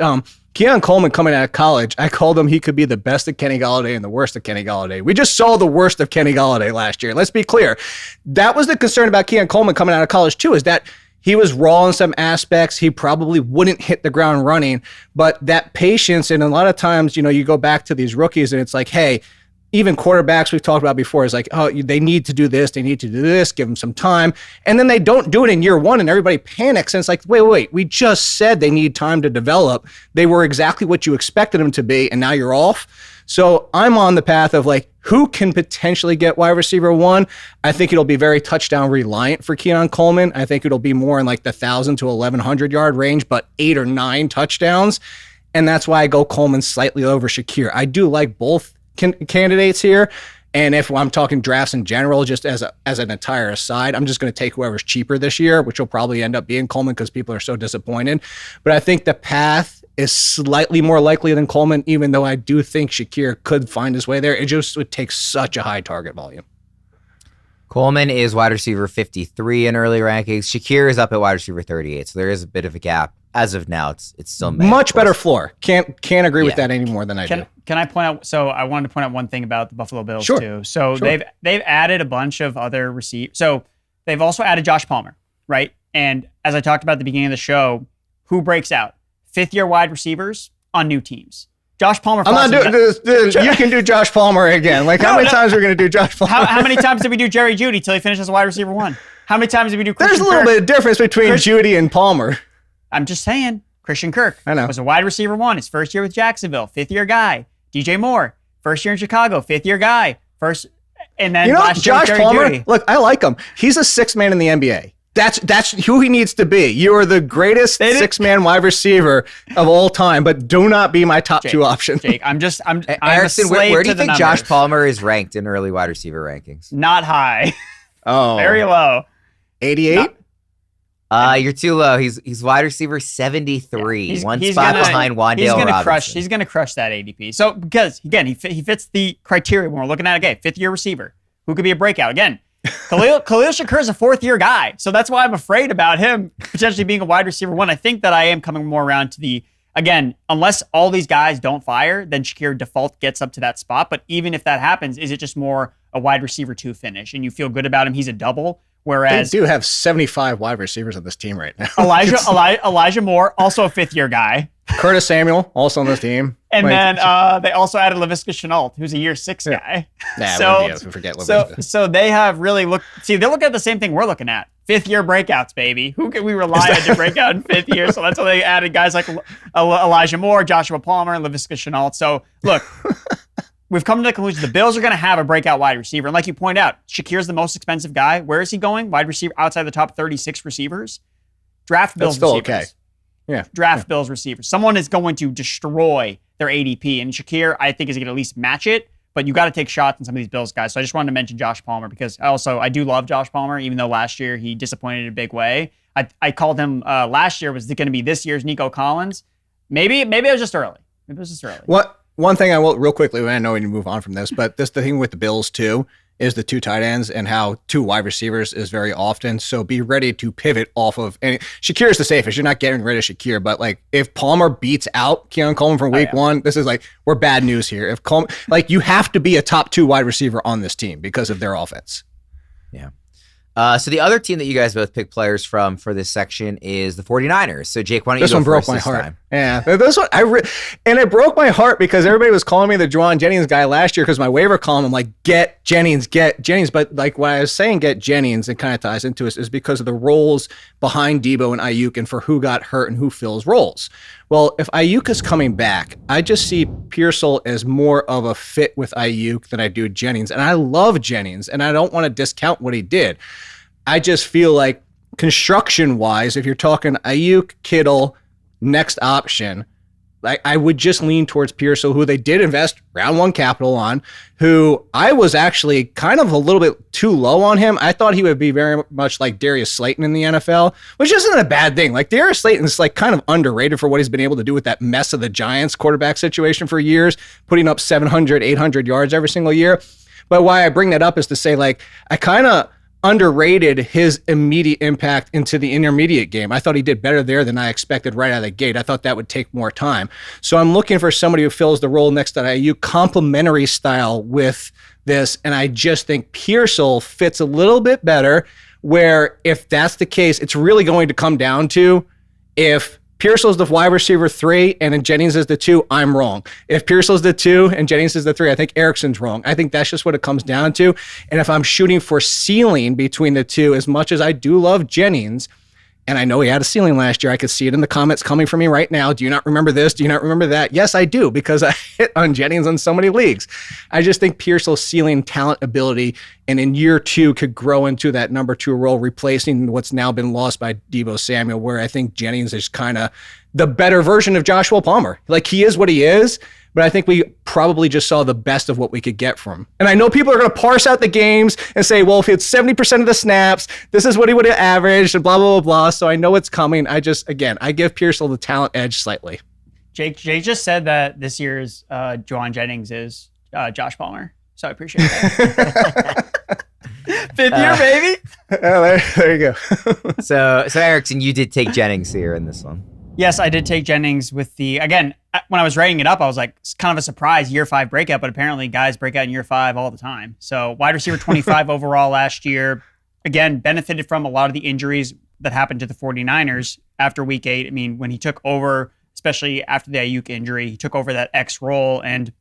Keon Coleman coming out of college. I called him he could be the best of Kenny Golladay and the worst of Kenny Golladay. We just saw the worst of Kenny Golladay last year. Let's be clear. That was the concern about Keon Coleman coming out of college too, is that he was raw in some aspects. He probably wouldn't hit the ground running, but that patience, and a lot of times, you go back to these rookies and it's like, hey, even quarterbacks we've talked about before is like, oh, they need to do this, give them some time. And then they don't do it in year one and everybody panics. And it's like, wait, we just said they need time to develop. They were exactly what you expected them to be, and now you're off. So I'm on the path of like, who can potentially get wide receiver one? I think it'll be very touchdown reliant for Keon Coleman. I think it'll be more in like the 1,000 to 1,100 yard range, but 8 or 9 touchdowns. And that's why I go Coleman slightly over Shakir. I do like both candidates here. And if I'm talking drafts in general, just as an entire aside, I'm just going to take whoever's cheaper this year, which will probably end up being Coleman because people are so disappointed. But I think the path is slightly more likely than Coleman, even though I do think Shakir could find his way there. It just would take such a high target volume. Coleman is wide receiver 53 in early rankings. Shakir is up at wide receiver 38, so there is a bit of a gap. As of now, it's still much better floor. Can't agree with that any more than I do. Can I point out? So I wanted to point out one thing about the Buffalo Bills too. So they've added a bunch of other receivers. So they've also added Josh Palmer, right? And as I talked about at the beginning of the show, who breaks out? Fifth-year wide receivers on new teams. Josh Palmer. I'm not doing this. You can do Josh Palmer again. Like, how many times are we going to do Josh Palmer? How many times did we do Jerry Jeudy till he finished as a wide receiver 1? How many times did we do Christian There's a little bit of difference between Jeudy and Palmer. I'm just saying. Christian Kirk I was a wide receiver 1. His first year with Jacksonville, fifth-year guy. DJ Moore, first year in Chicago, fifth-year guy. And then last year Josh Jerry Palmer, Jeudy. look, I like him. He's a sixth man in the NBA. That's who he needs to be. You are the greatest six-man wide receiver of all time, but do not be my top two option. Jake, I'm Erickson, where do you think Josh Palmer is ranked in early wide receiver rankings? Not high. Oh. Very low. 88? You're too low. He's wide receiver 73. Yeah. One spot behind Wan'Dale Robinson. He's going to crush that ADP. So, because, again, he fits the criteria when we're looking at, again, fifth-year receiver. Who could be a breakout? Again, Khalil Shakir is a fourth-year guy. So that's why I'm afraid about him potentially being a wide receiver 1. I think that I am coming more around to again, unless all these guys don't fire, then Shakir default gets up to that spot. But even if that happens, is it just more a wide receiver 2 finish? And you feel good about him, he's a double. Whereas they do have 75 wide receivers on this team right now. Elijah Moore, also a fifth-year guy. Curtis Samuel, also on this team. And then they also added Laviska Shenault, who's a year 6 guy. Forget Laviska. So they have really they're looking at the same thing we're looking at. Fifth-year breakouts, baby. Who can we rely on to break out in fifth year? So that's why they added guys like Elijah Moore, Joshua Palmer, and Laviska Shenault. So look, we've come to the conclusion the Bills are going to have a breakout wide receiver. And like you point out, Shakir's the most expensive guy. Where is he going? Wide receiver outside the top 36 receivers? Draft Bills That's still receivers. Okay. Yeah. Bills receivers. Someone is going to destroy their ADP. And Shakir, I think, is going to at least match it. But you got to take shots on some of these Bills guys. So I just wanted to mention Josh Palmer because I do love Josh Palmer, even though last year he disappointed in a big way. I called him last year. Was it going to be this year's Nico Collins? Maybe it was just early. One thing I will real quickly, I know we need to move on from this, but the thing with the Bills too is the 2 tight ends and how 2 wide receivers is very often. So be ready to pivot off of, and Shakir is the safest. You're not getting rid of Shakir, but like if Palmer beats out Keon Coleman from week 1, this is like, we're bad news here. If Coleman, like you have to be a top 2 wide receiver on this team because of their offense. Yeah. So the other team that you guys both picked players from for this section is the 49ers. So Jake, why don't you go first this time? Yeah, this one and it broke my heart because everybody was calling me the Jauan Jennings guy last year because my waiver column, I'm like, get Jennings. But like when I was saying get Jennings, it kind of ties into us is because of the roles behind Debo and Ayuk and for who got hurt and who fills roles. Well, if Ayuk is coming back, I just see Pearsall as more of a fit with Ayuk than I do Jennings. And I love Jennings, and I don't want to discount what he did. I just feel like construction-wise, if you're talking Ayuk, Kittle, next option, I would just lean towards Pearsall, who they did invest round 1 capital on, who I was actually kind of a little bit too low on him. I thought he would be very much like Darius Slayton in the NFL, which isn't a bad thing. Like Darius Slayton is like kind of underrated for what he's been able to do with that mess of the Giants quarterback situation for years, putting up 700, 800 yards every single year. But why I bring that up is to say, like, I kind of underrated his immediate impact into the intermediate game. I thought he did better there than I expected right out of the gate. I thought that would take more time. So I'm looking for somebody who fills the role next to Ayuk, complementary style with this, and I just think Pearsall fits a little bit better, where if that's the case, it's really going to come down to if Pearsall's the wide receiver 3 and then Jennings is the 2, I'm wrong. If Pearsall's the 2 and Jennings is the 3, I think Erickson's wrong. I think that's just what it comes down to. And if I'm shooting for ceiling between the 2, as much as I do love Jennings, and I know he had a ceiling last year, I could see it in the comments coming from me right now. Do you not remember this? Do you not remember that? Yes, I do, because I hit on Jennings on so many leagues. I just think Pearsall's ceiling, talent, ability, and in year 2 could grow into that number 2 role, replacing what's now been lost by Deebo Samuel, where I think Jennings is kind of the better version of Joshua Palmer. Like, he is what he is, but I think we probably just saw the best of what we could get from him. And I know people are going to parse out the games and say, well, if it's 70% of the snaps, this is what he would have averaged, and blah, blah, blah, blah. So I know it's coming. I give Pearsall the talent edge slightly. Jake just said that this year's Jauan Jennings is Josh Palmer. So I appreciate that. Fifth year, baby. There you go. So Erickson, you did take Jennings here in this one. Yes, I did take Jennings with again, when I was writing it up, I was like, it's kind of a surprise year 5 breakout, but apparently guys break out in year 5 all the time. So wide receiver 25 overall last year, again, benefited from a lot of the injuries that happened to the 49ers after week 8. I mean, when he took over, especially after the Ayuk injury, he took over that X role. And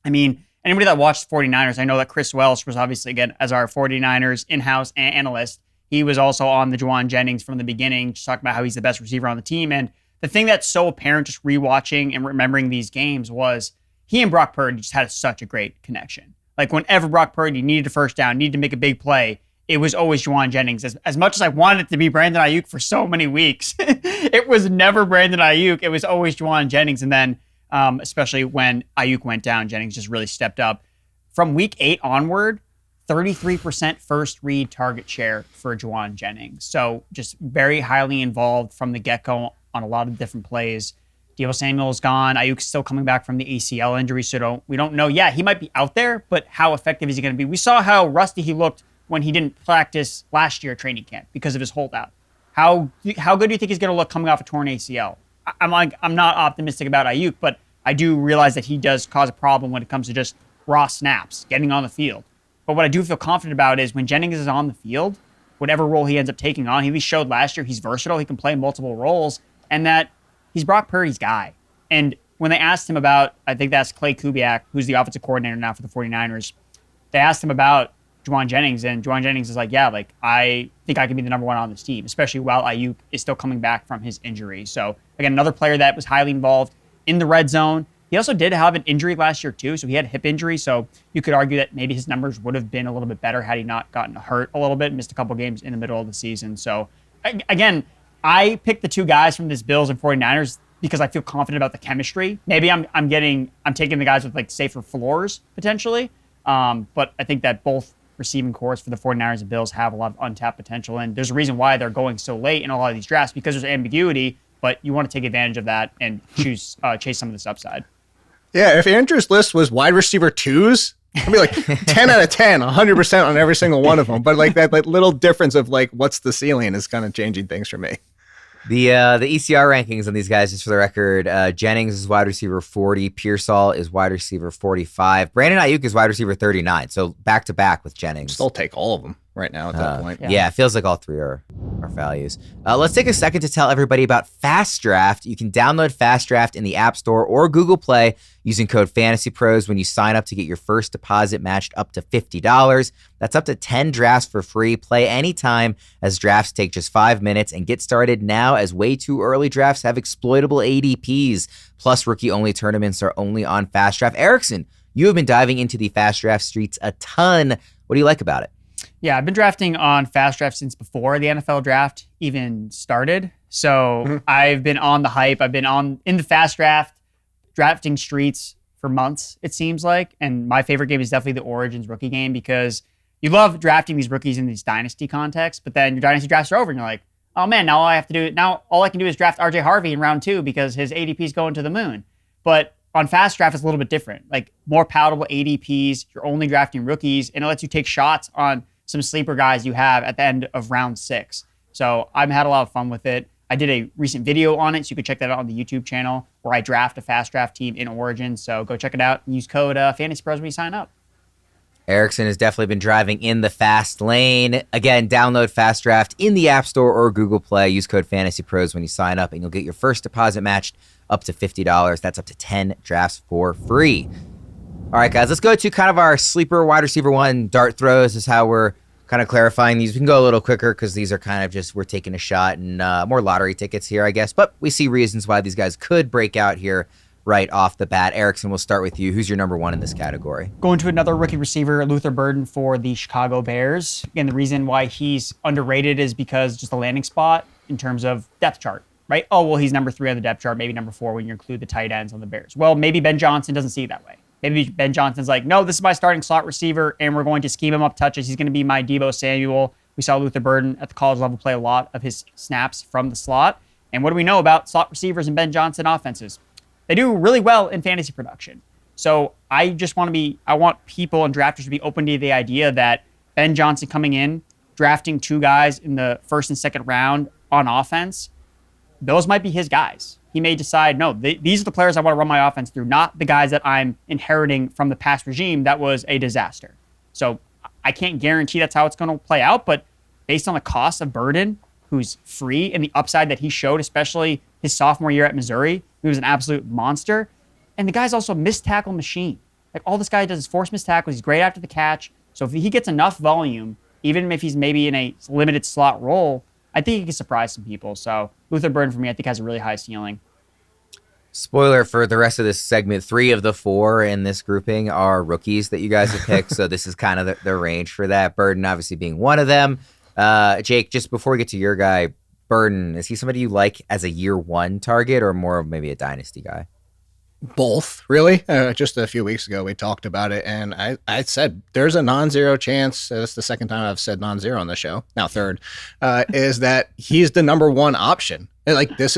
I mean, anybody that watched the 49ers, I know that Chris Welsh was obviously, again, as our 49ers in-house analyst, he was also on the Jauan Jennings from the beginning, just talking about how he's the best receiver on the team. And the thing that's so apparent just rewatching and remembering these games was he and Brock Purdy just had such a great connection. Like whenever Brock Purdy needed a first down, needed to make a big play, it was always Jauan Jennings. As much as I wanted it to be Brandon Ayuk for so many weeks, it was never Brandon Ayuk. It was always Jauan Jennings. And then especially when Ayuk went down, Jennings just really stepped up. From week 8 onward, 33% first read target share for Jauan Jennings. So just very highly involved from the get-go on a lot of different plays. Deebo Samuel's gone. Ayuk's still coming back from the ACL injury, so we don't know. Yeah, he might be out there, but how effective is he going to be? We saw how rusty he looked when he didn't practice last year at training camp because of his holdout. How good do you think he's going to look coming off a torn ACL? I'm not optimistic about Ayuk, but I do realize that he does cause a problem when it comes to just raw snaps, getting on the field. But what I do feel confident about is when Jennings is on the field, whatever role he ends up taking on, he at least showed last year he's versatile, he can play multiple roles, and that he's Brock Purdy's guy. And when they asked him about, I think that's Clay Kubiak, who's the offensive coordinator now for the 49ers, they asked him about Jauan Jennings, and Jauan Jennings is like, yeah, like I think I can be the number 1 on this team, especially while Ayuk is still coming back from his injury. So again, another player that was highly involved in the red zone. He also did have an injury last year too, so he had a hip injury, so you could argue that maybe his numbers would have been a little bit better had he not gotten hurt a little bit, missed a couple games in the middle of the season. So again, I picked the 2 guys from this Bills and 49ers because I feel confident about the chemistry. Maybe I'm taking the guys with like safer floors potentially, but I think that both receiving cores for the 49ers and Bills have a lot of untapped potential, and there's a reason why they're going so late in a lot of these drafts because there's ambiguity, but you want to take advantage of that and chase some of this upside. Yeah, if Andrew's list was wide receiver 2s, I'd be like 10 out of 10, 100% on every single one of them. But like that little difference of like what's the ceiling is kind of changing things for me. The ECR rankings on these guys, just for the record, Jennings is wide receiver 40, Pearsall is wide receiver 45, Brandon Ayuk is wide receiver 39, so back-to-back with Jennings. Still take all of them right now at that point. Yeah, it feels like all 3 are values. Let's take a second to tell everybody about Fast Draft. You can download Fast Draft in the App Store or Google Play using code FANTASYPROS when you sign up to get your first deposit matched up to $50. That's up to 10 drafts for free. Play anytime as drafts take just 5 minutes, and get started now as way too early drafts have exploitable ADPs. Plus, rookie-only tournaments are only on Fast Draft. Erickson, you have been diving into the Fast Draft streets a ton. What do you like about it? Yeah, I've been drafting on Fast Draft since before the NFL draft even started. So I've been on the hype. I've been in the Fast Draft, drafting streets for months, it seems like. And my favorite game is definitely the Origins rookie game because you love drafting these rookies in these dynasty contexts, but then your dynasty drafts are over and you're like, oh man, now all I can do is draft RJ Harvey in round 2 because his ADP is going to the moon. But on Fast Draft, it's a little bit different. Like more palatable ADPs, you're only drafting rookies, and it lets you take shots on some sleeper guys you have at the end of round 6. So I've had a lot of fun with it. I did a recent video on it, so you can check that out on the YouTube channel where I draft a Fast Draft team in Origins. So go check it out and use code FANTASYPROS when you sign up. Erickson has definitely been driving in the fast lane. Again, download Fast Draft in the App Store or Google Play. Use code FANTASYPROS when you sign up, and you'll get your first deposit matched up to $50. That's up to 10 drafts for free. All right, guys, let's go to kind of our sleeper wide receiver 1 dart throws. This is how we're kind of clarifying these. We can go a little quicker because these are kind of just, we're taking a shot and more lottery tickets here, I guess. But we see reasons why these guys could break out here right off the bat. Erickson, we'll start with you. Who's your number 1 in this category? Going to another rookie receiver, Luther Burden for the Chicago Bears. Again, the reason why he's underrated is because just a landing spot in terms of depth chart, right? Oh, well, he's number 3 on the depth chart, maybe number 4 when you include the tight ends on the Bears. Well, maybe Ben Johnson doesn't see it that way. Maybe Ben Johnson's like, no, this is my starting slot receiver, and we're going to scheme him up touches. He's going to be my Deebo Samuel. We saw Luther Burden at the college level play a lot of his snaps from the slot. And what do we know about slot receivers and Ben Johnson offenses? They do really well in fantasy production. So I want people and drafters to be open to the idea that Ben Johnson coming in, drafting 2 guys in the first and second round on offense, those might be his guys. He may decide, no, these are the players I want to run my offense through, not the guys that I'm inheriting from the past regime that was a disaster. So I can't guarantee that's how it's going to play out, but based on the cost of Burden, who's free, and the upside that he showed, especially his sophomore year at Missouri, he was an absolute monster. And the guy's also a missed tackle machine. Like, all this guy does is force missed tackles. He's great after the catch. So if he gets enough volume, even if he's maybe in a limited slot role, I think he can surprise some people. So Luther Burden, for me, I think has a really high ceiling. Spoiler for the rest of this segment, 3 of the 4 in this grouping are rookies that you guys have picked. So this is kind of the range for that. Burden obviously being one of them. Jake, just before we get to your guy, Burden, is he somebody you like as a year 1 target or more of maybe a dynasty guy? Both, really. Just a few weeks ago, we talked about it, and I said there's a non-zero chance. That's the second time I've said non-zero on the show. Now third, is that he's the number 1 option. And like this,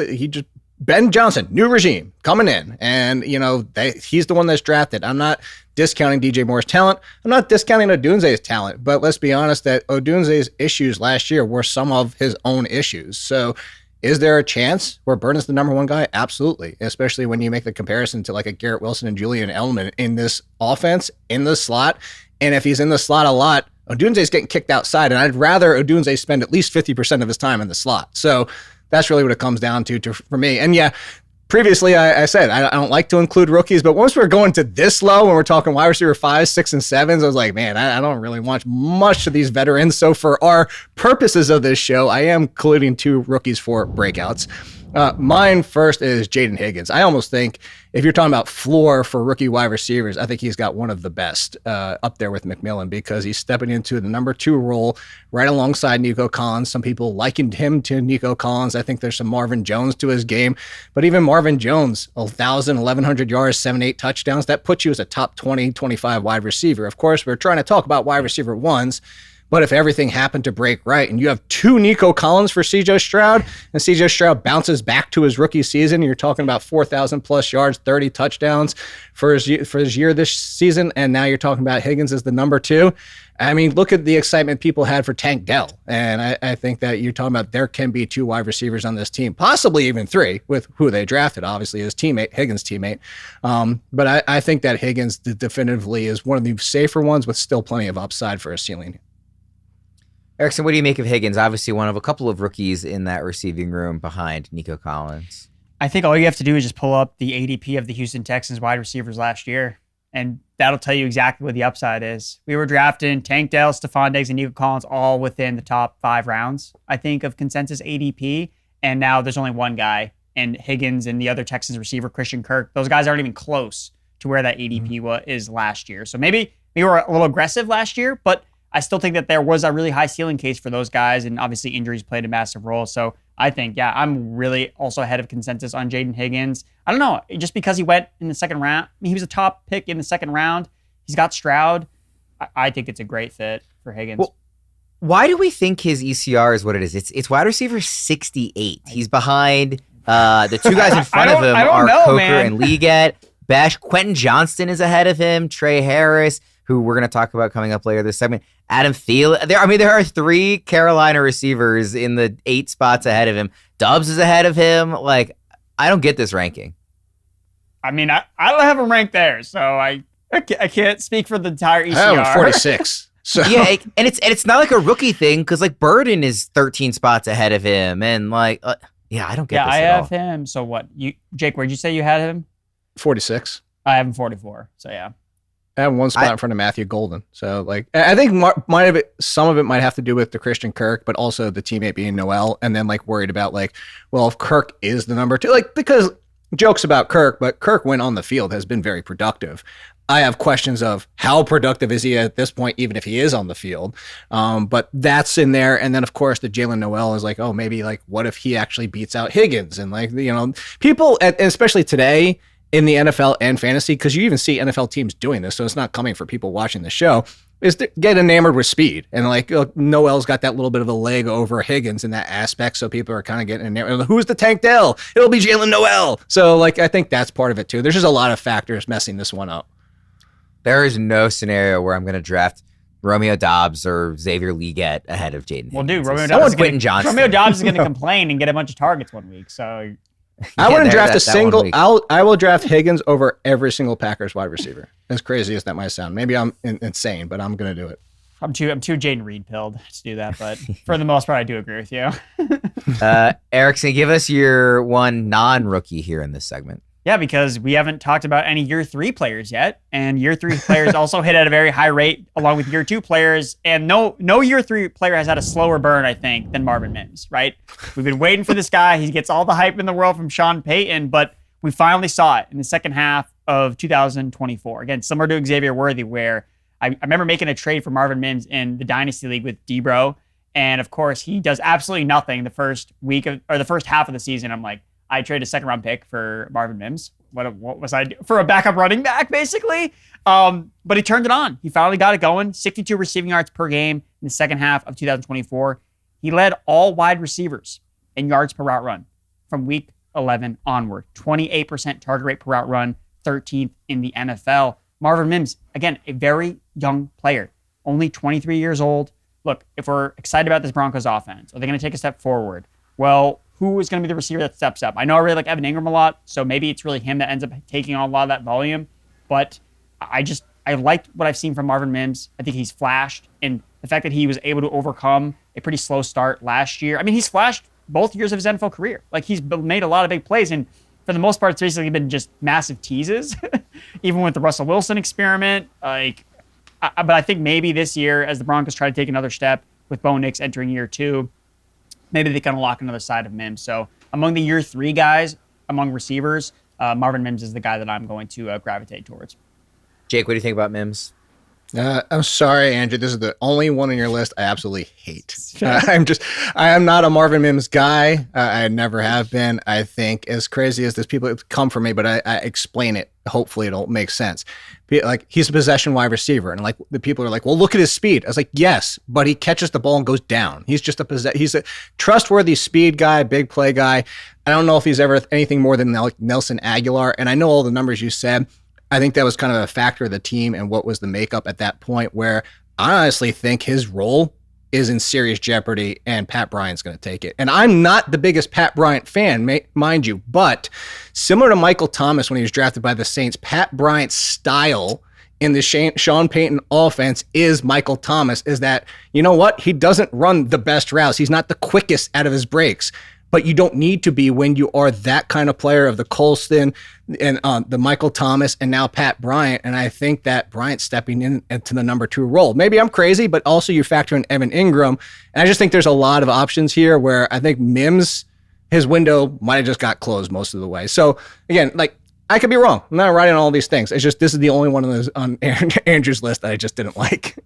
Ben Johnson, new regime coming in, and he's the one that's drafted. I'm not discounting DJ Moore's talent. I'm not discounting Odunze's talent, but let's be honest that Odunze's issues last year were some of his own issues. So is there a chance where Burden's the number 1 guy? Absolutely, especially when you make the comparison to like a Garrett Wilson and Julian Edelman in this offense, in the slot. And if he's in the slot a lot, Odunze's getting kicked outside, and I'd rather Odunze spend at least 50% of his time in the slot. So that's really what it comes down to for me. And yeah, previously I said I don't like to include rookies, but once we're going to this low, when we're talking wide receiver 5, 6, and 7s, I was like, man, I don't really want much of these veterans. So for our purposes of this show, I am including 2 rookies for breakouts. Mine first is Jayden Higgins. I almost think if you're talking about floor for rookie wide receivers, I think he's got one of the best up there with McMillan, because he's stepping into the number 2 role right alongside Nico Collins. Some people likened him to Nico Collins. I think there's some Marvin Jones to his game, but even Marvin Jones, 1,000, 1,100 yards, 7, 8 touchdowns, that puts you as a top 20, 25 wide receiver. Of course, we're trying to talk about wide receiver 1s. But if everything happened to break right and you have 2 Nico Collins for CJ Stroud, and CJ Stroud bounces back to his rookie season, you're talking about 4,000 plus yards, 30 touchdowns for his year this season, and now you're talking about Higgins as the number 2. I mean, look at the excitement people had for Tank Dell. And I think that you're talking about there can be 2 wide receivers on this team, possibly even 3 with who they drafted, obviously his teammate, Higgins' teammate. But I think that Higgins definitively is one of the safer ones with still plenty of upside for a ceiling. Erickson, what do you make of Higgins? Obviously one of a couple of rookies in that receiving room behind Nico Collins. I think all you have to do is just pull up the ADP of the Houston Texans wide receivers last year, and that'll tell you exactly what the upside is. We were drafting Tank Dell, Stephon Diggs, and Nico Collins all within the top 5 rounds, I think, of consensus ADP, and now there's only one guy, and Higgins and the other Texans receiver, Christian Kirk, those guys aren't even close to where that ADP is last year. So maybe we were a little aggressive last year, but I still think that there was a really high ceiling case for those guys, and obviously injuries played a massive role. So I think, yeah, I'm really also ahead of consensus on Jayden Higgins. I don't know, just because he went in the second round, I mean, he was a top pick in the second round. He's got Stroud. I think it's a great fit for Higgins. Well, why do we think his ECR is what it is? It's wide receiver 68. He's behind the 2 guys in front of him are Coker and Leggett. Bash Quentin Johnston is ahead of him. Tre Harris, who we're going to talk about coming up later this segment. Adam Thielen. There are 3 Carolina receivers in the 8 spots ahead of him. Dobbs is ahead of him. Like, I don't get this ranking. I mean, I don't have him ranked there, so I can't speak for the entire ECR. I have 46. So. Yeah, and it's not like a rookie thing, because like Burden is 13 spots ahead of him, and like, yeah, I don't get this I at have all. him. So what? Jake, where'd you say you had him? 46. I have him 44. So yeah. I have 1 spot in front of Matthew Golden. So, like, I think some of it might have to do with the Christian Kirk, but also the teammate being Noel, and then, like, worried about, like, well, if Kirk is the number 2, like, because jokes about Kirk, but Kirk, when on the field, has been very productive. I have questions of how productive is he at this point, even if he is on the field. But that's in there. And then, of course, the Jalen Noel is like, oh, maybe, like, what if he actually beats out Higgins? And, like, people, especially today, in the NFL and fantasy, because you even see NFL teams doing this, so it's not coming for people watching the show, is to get enamored with speed. And like Noel's got that little bit of a leg over Higgins in that aspect, so people are kind of getting enamored. Who's the Tank Dell? It'll be Jalen Noel. So like I think that's part of it too. There's just a lot of factors messing this one up. There is no scenario where I'm going to draft Romeo Doubs or Xavier Leggett ahead of Jayden Higgins. Well, dude, Romeo Doubs is going to complain and get a bunch of targets one week. So I wouldn't draft a single. I will draft Higgins over every single Packers wide receiver. As crazy as that might sound, maybe I'm insane, but I'm going to do it. I'm too Jaden Reed pilled to do that, but for the most part, I do agree with you. Erickson, give us your one non-rookie here in this segment. Yeah, because we haven't talked about any year 3 players yet, and year 3 players also hit at a very high rate, along with year 2 players. And no year 3 player has had a slower burn, I think, than Marvin Mims. Right? We've been waiting for this guy. He gets all the hype in the world from Sean Payton, but we finally saw it in the second half of 2024. Again, similar to Xavier Worthy, where I remember making a trade for Marvin Mims in the Dynasty League with Debro, and of course he does absolutely nothing the first half of the season. I'm like, I traded a second round pick for Marvin Mims. What was I do? For a backup running back, basically? But he turned it on. He finally got it going. 62 receiving yards per game in the second half of 2024. He led all wide receivers in yards per route run from week 11 onward. 28% target rate per route run, 13th in the NFL. Marvin Mims, again, a very young player, only 23 years old. Look, if we're excited about this Broncos offense, are they going to take a step forward? Well, who is going to be the receiver that steps up? I know I really like Evan Ingram a lot, so maybe it's really him that ends up taking on a lot of that volume. But I liked what I've seen from Marvin Mims. I think he's flashed, and the fact that he was able to overcome a pretty slow start last year. I mean, he's flashed both years of his NFL career. Like, he's made a lot of big plays, and for the most part, it's basically been just massive teases, even with the Russell Wilson experiment. But I think maybe this year, as the Broncos try to take another step with Bo Nix entering year 2, maybe they can unlock another side of Mims. So among the year 3 guys, among receivers, Marvin Mims is the guy that I'm going to gravitate towards. Jake, what do you think about Mims? I'm sorry, Andrew. This is the only one on your list I absolutely hate. I am not a Marvin Mims guy. I never have been. I think, as crazy as this people come for me, but I explain it. Hopefully it'll make sense. Like, he's a possession wide receiver, and like the people are like, well, look at his speed. I was like, yes, but he catches the ball and goes down. He's just he's a trustworthy speed guy, big play guy. I don't know if he's ever anything more than like Nelson Aguilar, and I know all the numbers you said. I think that was kind of a factor of the team and what was the makeup at that point, where I honestly think his role is in serious jeopardy and Pat Bryant's going to take it. And I'm not the biggest Pat Bryant fan, mind you, but similar to Michael Thomas when he was drafted by the Saints, Pat Bryant's style in the Sean Payton offense is Michael Thomas, is that, you know what? He doesn't run the best routes. He's not the quickest out of his breaks. But you don't need to be when you are that kind of player of the Colston and the Michael Thomas and now Pat Bryant. And I think that Bryant's stepping into the number 2 role. Maybe I'm crazy, but also you factor in Evan Ingram. And I just think there's a lot of options here where I think Mims, his window might have just got closed most of the way. So again, like, I could be wrong. I'm not writing all these things. It's just this is the only one of those on Andrew's list that I just didn't like.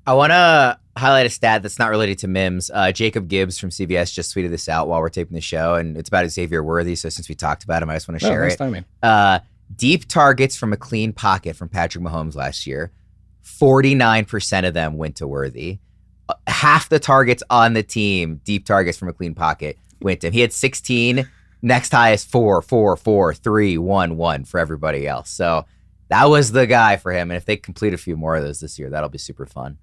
I want to highlight a stat that's not related to Mims. Jacob Gibbs from CBS just tweeted this out while we're taping the show, and it's about Xavier Worthy. So since we talked about him, I just want to share it. Deep targets from a clean pocket from Patrick Mahomes last year, 49% of them went to Worthy. Half the targets on the team, deep targets from a clean pocket, went to him. He had 16. Next highest 4, 4, 4, 3, 1, 1 for everybody else. So that was the guy for him. And if they complete a few more of those this year, that'll be super fun.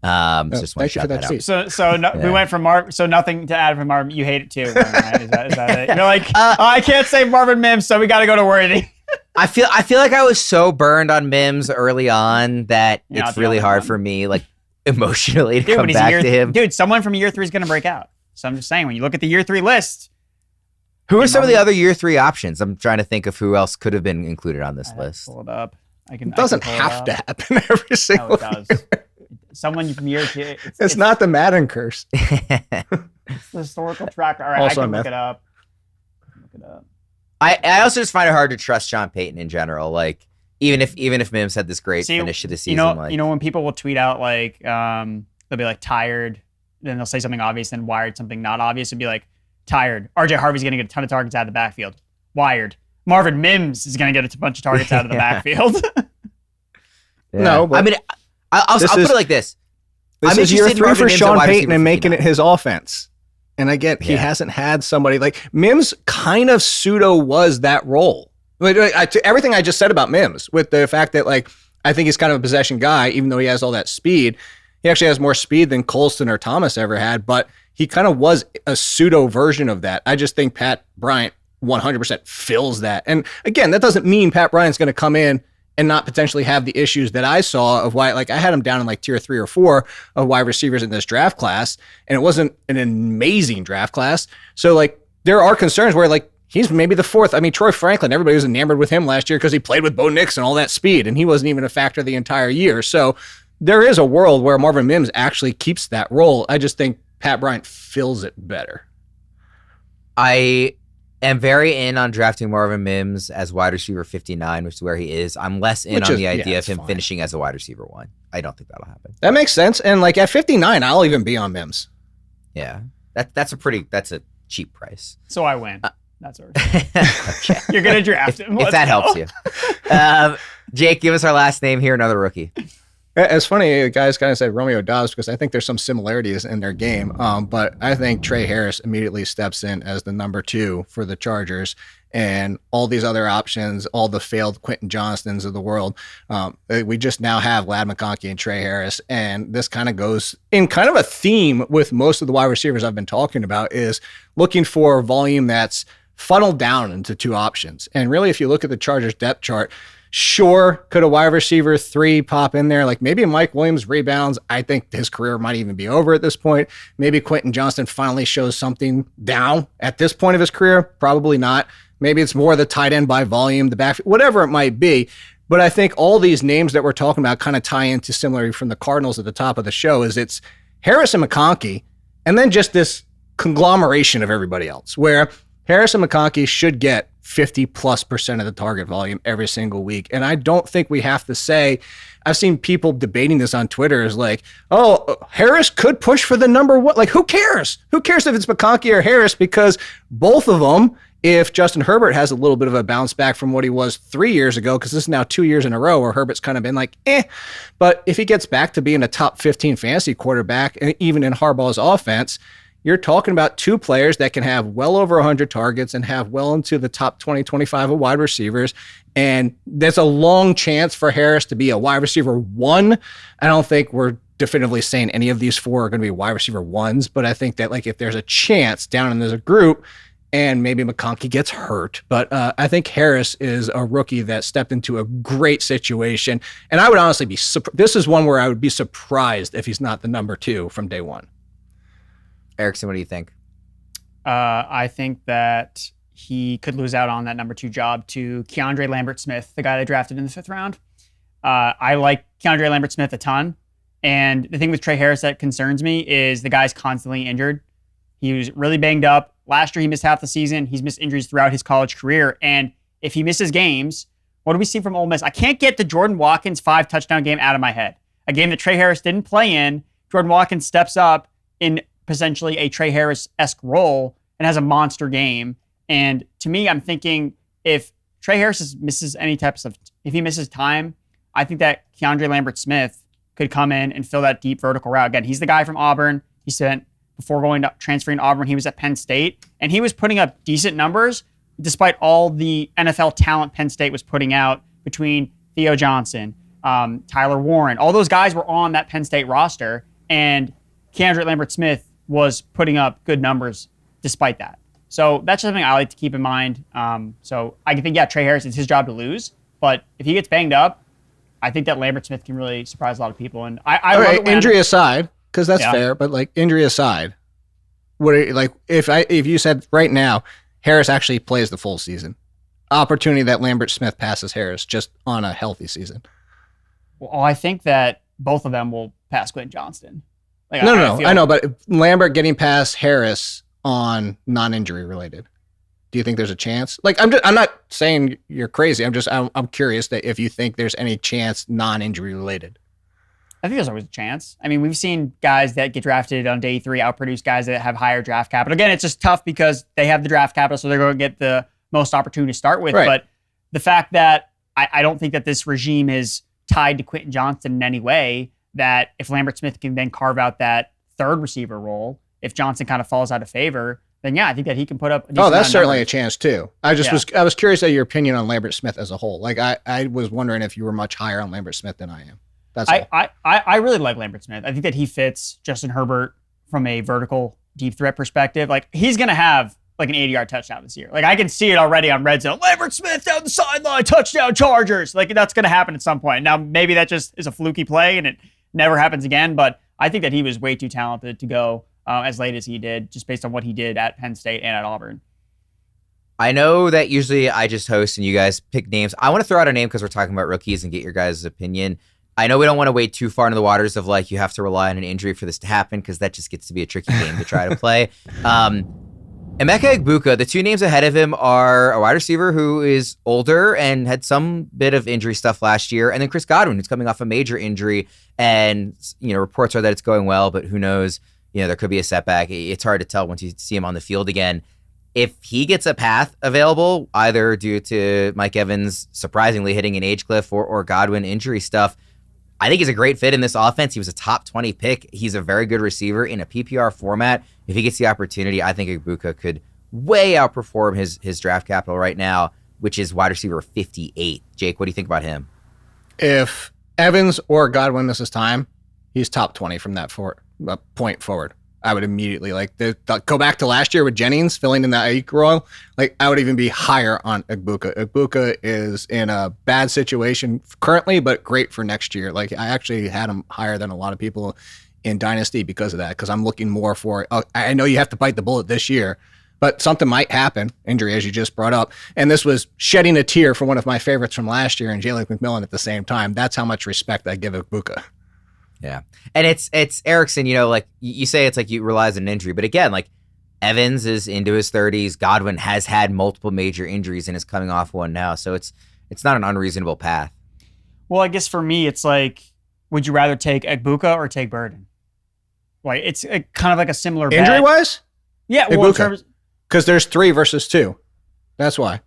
Just want to shout that out. We went from Marvin. So nothing to add from Marvin. You hate it too. Right? Is that it? You're like, I can't say Marvin Mims, so we got to go to Worthy. I feel like I was so burned on Mims early on that it's really hard for me, like, emotionally to come back to him. Dude, someone from year 3 is going to break out. So I'm just saying, when you look at the year 3 list, who are some of the other year 3 options? I'm trying to think of who else could have been included on this list. Pull it up. It doesn't have to happen every single year. It does. Someone from year 2. It's not the Madden curse. It's the historical tracker. All right, also I can look it up. I also just find it hard to trust Sean Payton in general. Like, even if Mims had this great finish to the season. When people will tweet out, like, they'll be like, tired, then they'll say something obvious, then wired something not obvious, and be like, tired. RJ Harvey's going to get a ton of targets out of the backfield. Wired. Marvin Mims is going to get a bunch of targets out of the backfield. No, but I mean, I'll put it like this. This is year 3 for Sean Payton and making it his offense. And I get he hasn't had somebody like Mims kind of pseudo was that role. Everything I just said about Mims, with the fact that, like, I think he's kind of a possession guy, even though he has all that speed. He actually has more speed than Colston or Thomas ever had, but he kind of was a pseudo version of that. I just think Pat Bryant 100% fills that. And again, that doesn't mean Pat Bryant's going to come in and not potentially have the issues that I saw of why, like I had him down in like tier 3 or 4 of wide receivers in this draft class, and it wasn't an amazing draft class. So like there are concerns where like he's maybe the 4th. I mean, Troy Franklin, everybody was enamored with him last year because he played with Bo Nix and all that speed, and he wasn't even a factor the entire year. So there is a world where Marvin Mims actually keeps that role. I just think Pat Bryant fills it better. I am very in on drafting Marvin Mims as wide receiver 59, which is where he is. I'm less in on the idea of him finishing as a wide receiver 1. I don't think that'll happen. That makes sense. And like at 59, I'll even be on Mims. Yeah. That's a cheap price. So I win. That's ours. Okay. You're going to draft him. If that helps you. Jake, give us our last name here, another rookie. It's funny, the guys kind of said Romeo Dobbs because I think there's some similarities in their game. But I think Tre Harris immediately steps in as the number 2 for the Chargers, and all these other options, all the failed Quentin Johnstons of the world. We just now have Ladd McConkey and Tre Harris. And this kind of goes in kind of a theme with most of the wide receivers I've been talking about is looking for volume that's funneled down into 2 options. And really, if you look at the Chargers depth chart, sure, could a wide receiver 3 pop in there? Like maybe Mike Williams rebounds. I think his career might even be over at this point. Maybe Quentin Johnston finally shows something down at this point of his career. Probably not. Maybe it's more the tight end by volume, the back, whatever it might be. But I think all these names that we're talking about kind of tie into similarly from the Cardinals at the top of the show is it's Harris and McConkey, and then just this conglomeration of everybody else where Harris and McConkey should get 50+% of the target volume every single week. And I don't think we have to say, I've seen people debating this on Twitter is like, oh, Harris could push for the number 1. Like, who cares? Who cares if it's McConkey or Harris? Because both of them, if Justin Herbert has a little bit of a bounce back from what he was 3 years ago, because this is now 2 years in a row where Herbert's kind of been like, but if he gets back to being a top 15 fantasy quarterback, and even in Harbaugh's offense, you're talking about 2 players that can have well over 100 targets and have well into the top 20, 25 of wide receivers. And there's a long chance for Harris to be a wide receiver 1. I don't think we're definitively saying any of these 4 are going to be wide receiver 1s, but I think that like if there's a chance down in the group, and maybe McConkey gets hurt, but I think Harris is a rookie that stepped into a great situation. And I would honestly be this is one where I would be surprised if he's not the number 2 from day 1. Erickson, what do you think? I think that he could lose out on that number 2 job to Keandre Lambert-Smith, the guy they drafted in the 5th round. I like Keandre Lambert-Smith a ton. And the thing with Tre Harris that concerns me is the guy's constantly injured. He was really banged up. Last year, he missed half the season. He's missed injuries throughout his college career. And if he misses games, what do we see from Ole Miss? I can't get the Jordan Watkins 5-touchdown game out of my head. A game that Tre Harris didn't play in. Jordan Watkins steps up in potentially a Tre Harris-esque role and has a monster game. And to me, I'm thinking if Tre Harris misses if he misses time, I think that Keandre Lambert-Smith could come in and fill that deep vertical route. Again, he's the guy from Auburn. He spent, before transferring to Auburn, he was at Penn State, and he was putting up decent numbers despite all the NFL talent Penn State was putting out between Theo Johnson, Tyler Warren. All those guys were on that Penn State roster, and Keandre Lambert-Smith was putting up good numbers despite that. So that's something I like to keep in mind. So I think, Tre Harris, it's his job to lose, but if he gets banged up, I think that Lambert-Smith can really surprise a lot of people. And I love it when injury aside, because that's fair, but like injury aside, if you said right now Harris actually plays the full season, opportunity that Lambert-Smith passes Harris just on a healthy season. Well, I think that both of them will pass Quentin Johnston. Like, I know, but Lambert getting past Harris on non-injury related. Do you think there's a chance? Like, I'm not saying you're crazy. I'm curious that if you think there's any chance non-injury related. I think there's always a chance. I mean, we've seen guys that get drafted on day 3 outproduce guys that have higher draft capital. Again, it's just tough because they have the draft capital, so they're going to get the most opportunity to start with. Right. But the fact that I don't think that this regime is tied to Quentin Johnston in any way, that if Lambert-Smith can then carve out that third receiver role, if Johnson kind of falls out of favor, then yeah, I think that he can put up. Oh, that's certainly a chance too. I was curious of your opinion on Lambert Smith as a whole. Like I was wondering if you were much higher on Lambert Smith than I am. That's all. I really like Lambert Smith. I think that he fits Justin Herbert from a vertical deep threat perspective. Like he's gonna have like an 80-yard touchdown this year. Like I can see it already on Red Zone. Lambert Smith down the sideline, touchdown Chargers. Like that's gonna happen at some point. Now maybe that just is a fluky play and it never happens again. But I think that he was way too talented to go as late as he did, just based on what he did at Penn State and at Auburn. I know that usually I just host and you guys pick names. I want to throw out a name because we're talking about rookies and get your guys' opinion. I know we don't want to wade too far into the waters of like you have to rely on an injury for this to happen because that just gets to be a tricky game to try to play. Emeka Egbuka, the two names ahead of him are a wide receiver who is older and had some bit of injury stuff last year, and then Chris Godwin, who's coming off a major injury, and reports are that it's going well, but who knows? There could be a setback. It's hard to tell once you see him on the field again. If he gets a path available, either due to Mike Evans surprisingly hitting an age cliff or Godwin injury stuff, I think he's a great fit in this offense. He was a top 20 pick. He's a very good receiver in a PPR format. If he gets the opportunity, I think Egbuka could way outperform his draft capital right now, which is wide receiver 58. Jake, what do you think about him? If Evans or Godwin misses time, he's top 20 from that point forward. I would immediately go back to last year with Jennings filling in that Ayuk role. Like I would even be higher on Egbuka. Egbuka is in a bad situation currently, but great for next year. Like I actually had him higher than a lot of people in Dynasty because of that. Because I'm looking more for. I know you have to bite the bullet this year, but something might happen. Injury, as you just brought up, and this was shedding a tear for one of my favorites from last year and Jalen McMillan at the same time. That's how much respect I give Egbuka. Yeah. And it's Erickson, like you say it's like you realize an injury, but again, like Evans is into his 30s. Godwin has had multiple major injuries and is coming off one now. So it's not an unreasonable path. Well, I guess for me, it's like, would you rather take Egbuka or take Burden? Like it's kind of like a similar bet. Injury wise? Yeah. Well, because there's 3 versus 2. That's why.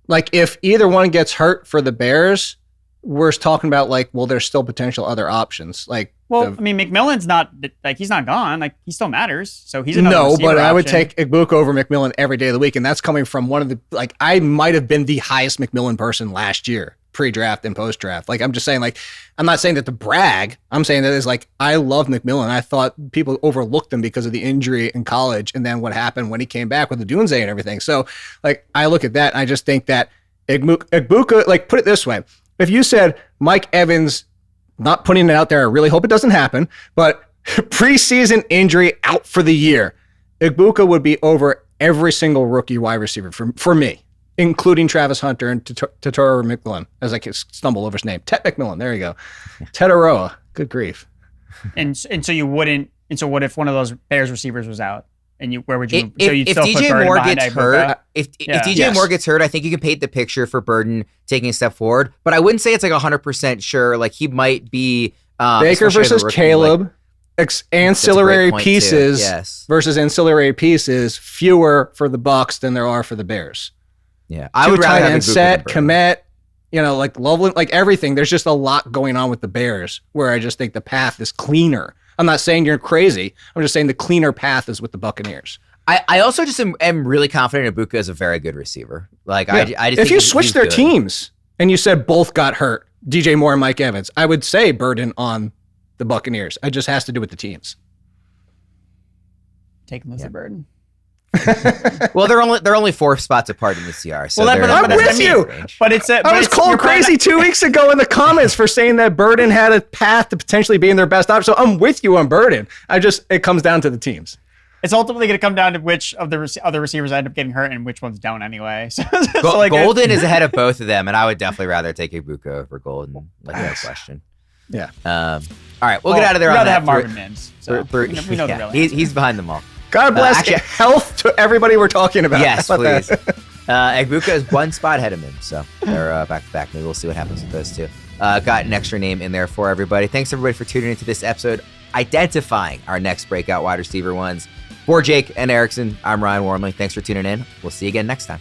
Like if either one gets hurt for the Bears, we're talking about there's still potential other options. McMillan's not he's not gone. Like he still matters. So he's another receiver but I would option. take Egbuka over McMillan every day of the week, and that's coming from one of the I might have been the highest McMillan person last year, pre-draft and post-draft. I'm just saying I'm not saying that to brag. I'm saying that is I love McMillan. I thought people overlooked him because of the injury in college, and then what happened when he came back with the Dunze and everything. So I look at that and I just think that Egbuka, put it this way. If you said Mike Evans, not putting it out there, I really hope it doesn't happen, but preseason injury out for the year, Egbuka would be over every single rookie wide receiver for me, including Travis Hunter and Tetairoa McMillan, as I stumble over his name. Tet McMillan, there you go. Tetairoa, good grief. And so you wouldn't. And so what if one of those Bears receivers was out? And where would you? If DJ Moore gets hurt, if DJ Moore gets hurt, I think you can paint the picture for Burden taking a step forward. But I wouldn't say it's 100% sure. He might be Baker versus Caleb. Ancillary pieces versus ancillary pieces, fewer for the Bucs than there are for the Bears. Yeah, I would rather have Set, Komet, Loveland, everything. There's just a lot going on with the Bears where I just think the path is cleaner. I'm not saying you're crazy. I'm just saying the cleaner path is with the Buccaneers. I also just am really confident Egbuka is a very good receiver. I just if you switch their teams and you said both got hurt, DJ Moore and Mike Evans, I would say Burden on the Buccaneers. It just has to do with the teams. Taking Luther Burden. Well, they're only 4 spots apart in the CR. So I'm with you. But I was called crazy 2 weeks ago in the comments for saying that Burden had a path to potentially being their best option. So I'm with you on Burden. It comes down to the teams. It's ultimately going to come down to which of the other receivers end up getting hurt and which ones don't anyway. So Golden is ahead of both of them, and I would definitely rather take Egbuka over Golden. No question. Yeah. All right, we'll get out of there on that. We'd rather have Marvin Mims. So we know the real answer. He's behind them all. God bless health to everybody we're talking about. Yes, please. Egbuka is 1 spot ahead of him, so they're back to back. Maybe we'll see what happens with those two. Got an extra name in there for everybody. Thanks, everybody, for tuning into this episode, identifying our next breakout wide receiver ones. For Jake and Erickson, I'm Ryan Wormeli. Thanks for tuning in. We'll see you again next time.